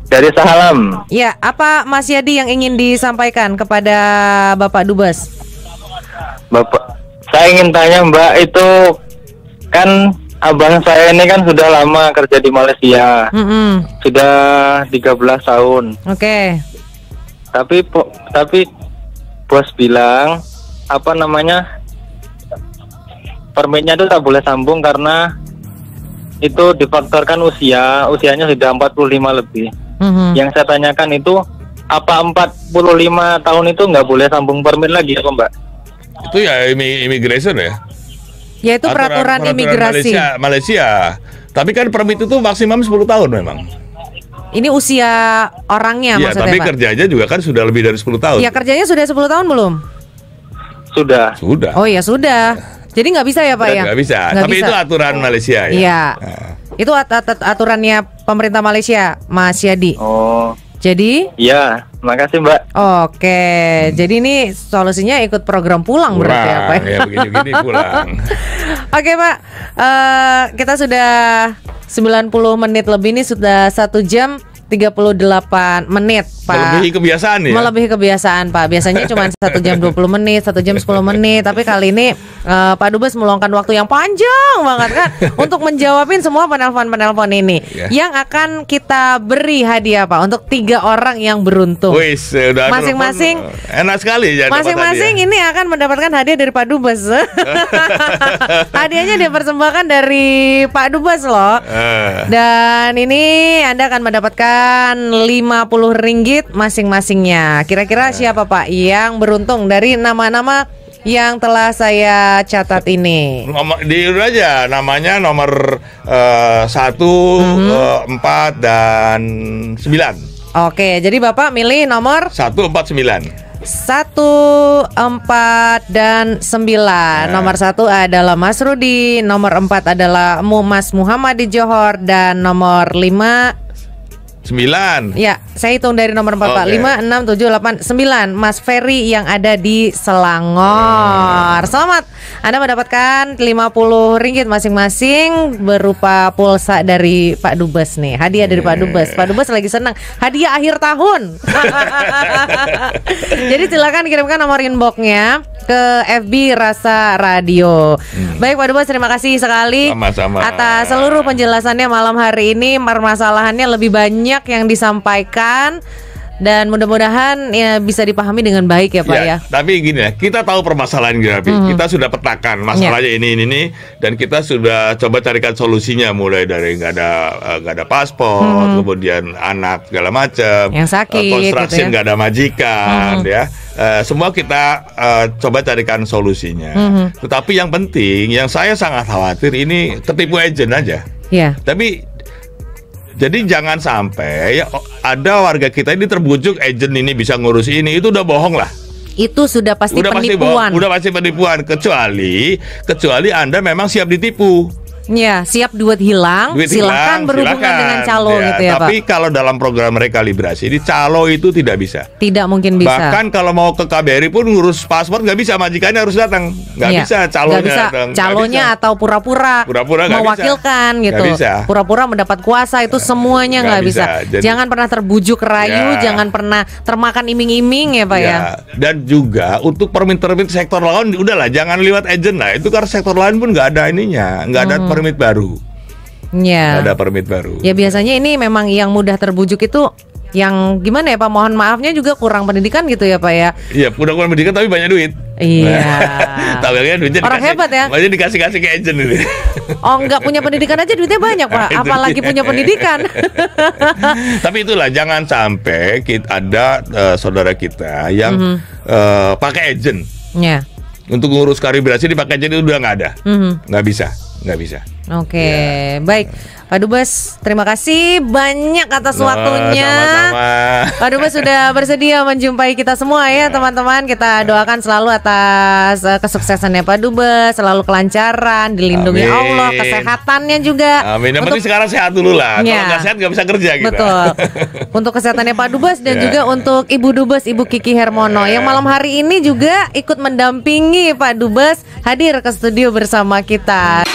Dari Sahalam. Ya, apa Mas Yadi yang ingin disampaikan kepada Bapak Dubes? Bapak, saya ingin tanya Mbak, itu kan abang saya ini kan sudah lama kerja di Malaysia. Sudah 13 tahun. Oke. Tapi bos bilang permitnya itu tak boleh sambung karena itu difaktorkan usianya sudah 45 lebih. Yang saya tanyakan itu apa 45 tahun itu nggak boleh sambung permit lagi ya Mbak? Itu ya immigration ya? Ya itu peraturan imigrasi Malaysia. Tapi kan permit itu maksimum 10 tahun memang. Ini usia orangnya maksudnya tapi Pak? Kerjanya juga kan sudah lebih dari 10 tahun. Ya kerjanya sudah 10 tahun belum? Sudah. Oh ya sudah. Jadi nggak bisa ya Pak ya? Nggak bisa. Tapi itu aturan Malaysia ya. Iya. Itu aturannya pemerintah Malaysia, Mas Yadi. Oh. Jadi? Iya, makasih Mbak. Oke, jadi ini solusinya ikut program pulang berarti ya Pak? Ya begini-begini pulang. Oke Pak, kita sudah 90 menit lebih, ini sudah 1 jam. 38 menit, Pak. Melebihi kebiasaan ya? Melebihi kebiasaan, Pak. Biasanya cuma 1 jam 20 menit, 1 jam 10 menit. Tapi kali ini Pak Dubes meluangkan waktu yang panjang banget kan untuk menjawabin semua penelpon-penelpon ini. Yang akan kita beri hadiah, Pak, untuk 3 orang yang beruntung. Wis, udah masing-masing enak sekali ya. Masing-masing ini akan mendapatkan hadiah dari Pak Dubes. Hadiahnya dipersembahkan dari Pak Dubes loh. Dan ini Anda akan mendapatkan Rp50 masing-masingnya. Kira-kira siapa, Pak, yang beruntung dari nama-nama yang telah saya catat ini? Diurut aja namanya nomor 1, 4 dan 9. Oke, jadi Bapak milih nomor 149. 1, 4, dan 9. Nomor 1 adalah Mas Rudi, nomor 4 adalah Mas Muhammad di Johor, dan nomor 5 9. Ya, saya hitung dari nomor 4, Pak. 5, 6, 7, 8, 9. Mas Ferry yang ada di Selangor. Selamat, Anda mendapatkan Rp50 masing-masing berupa pulsa dari Pak Dubes nih. Hadiah dari Pak Dubes. Pak Dubes lagi senang. Hadiah akhir tahun. Jadi silakan kirimkan nomor inboxnya ke FB Rasa Radio. Baik, Pak Dubes, terima kasih sekali. Sama-sama. Atas seluruh penjelasannya malam hari ini. Permasalahannya lebih banyak yang disampaikan dan mudah-mudahan ya bisa dipahami dengan baik ya, Pak ya. Tapi gini ya, kita tahu permasalahan Grafi. Kita sudah petakan masalahnya ini dan kita sudah coba carikan solusinya, mulai dari nggak ada paspor, kemudian anak segala macam, yang sakit, construction gitu nggak ada majikan, ya. Semua kita coba carikan solusinya. Tetapi yang penting, yang saya sangat khawatir ini ketipu agent aja. Iya. Tapi jadi jangan sampai ada warga kita ini terbujuk agent ini bisa ngurus ini, itu udah bohong lah. Itu sudah pasti penipuan. Udah pasti penipuan, kecuali Anda memang siap ditipu. Ya, siap duit hilang, silahkan berhubungan dengan calo gitu ya, tapi Pak. kalau dalam program rekalibrasi, di calo itu tidak bisa. Tidak mungkin bisa. Bahkan kalau mau ke KBRI pun ngurus paspor nggak bisa, majikannya harus datang. Nggak bisa calonya. Nggak bisa calonya atau pura-pura mewakilkan gitu. Pura-pura mendapat kuasa, itu semuanya nggak bisa. Jangan pernah terbujuk rayu, jangan pernah termakan iming-iming ya, Pak ya. Dan juga untuk permit sektor lain, udahlah jangan lewat agent lah. Itu karena sektor lain pun nggak ada ininya, nggak ada permit baru. Ya. Ada permit baru. Ya biasanya ini memang yang mudah terbujuk itu yang gimana ya, Pak? Mohon maafnya juga kurang pendidikan gitu ya, Pak ya. Iya, kurang pendidikan tapi banyak duit. Iya. Tapi duitnya orang hebat ya. Makanya dikasih ke agent ini. Oh, nggak punya pendidikan aja duitnya banyak, Pak. Apalagi punya pendidikan. Tapi itulah, jangan sampai ada saudara kita yang pakai agent. Ya. Untuk ngurus kalibrasi dipakai agent itu udah nggak ada. Nggak bisa. Oke, baik. Pak Dubes, terima kasih banyak atas waktunya. Sama-sama. Pak Dubes sudah bersedia menjumpai kita semua ya, teman-teman. Kita doakan selalu atas kesuksesannya Pak Dubes, selalu kelancaran, dilindungi Allah, kesehatannya juga. Amin. Yang penting sekarang sehat dulu lah. Kalau nggak sehat nggak bisa kerja kita. Betul. Untuk kesehatannya Pak Dubes dan juga untuk Ibu Dubes, Ibu Kiki Hermono, yang malam hari ini juga ikut mendampingi Pak Dubes hadir ke studio bersama kita.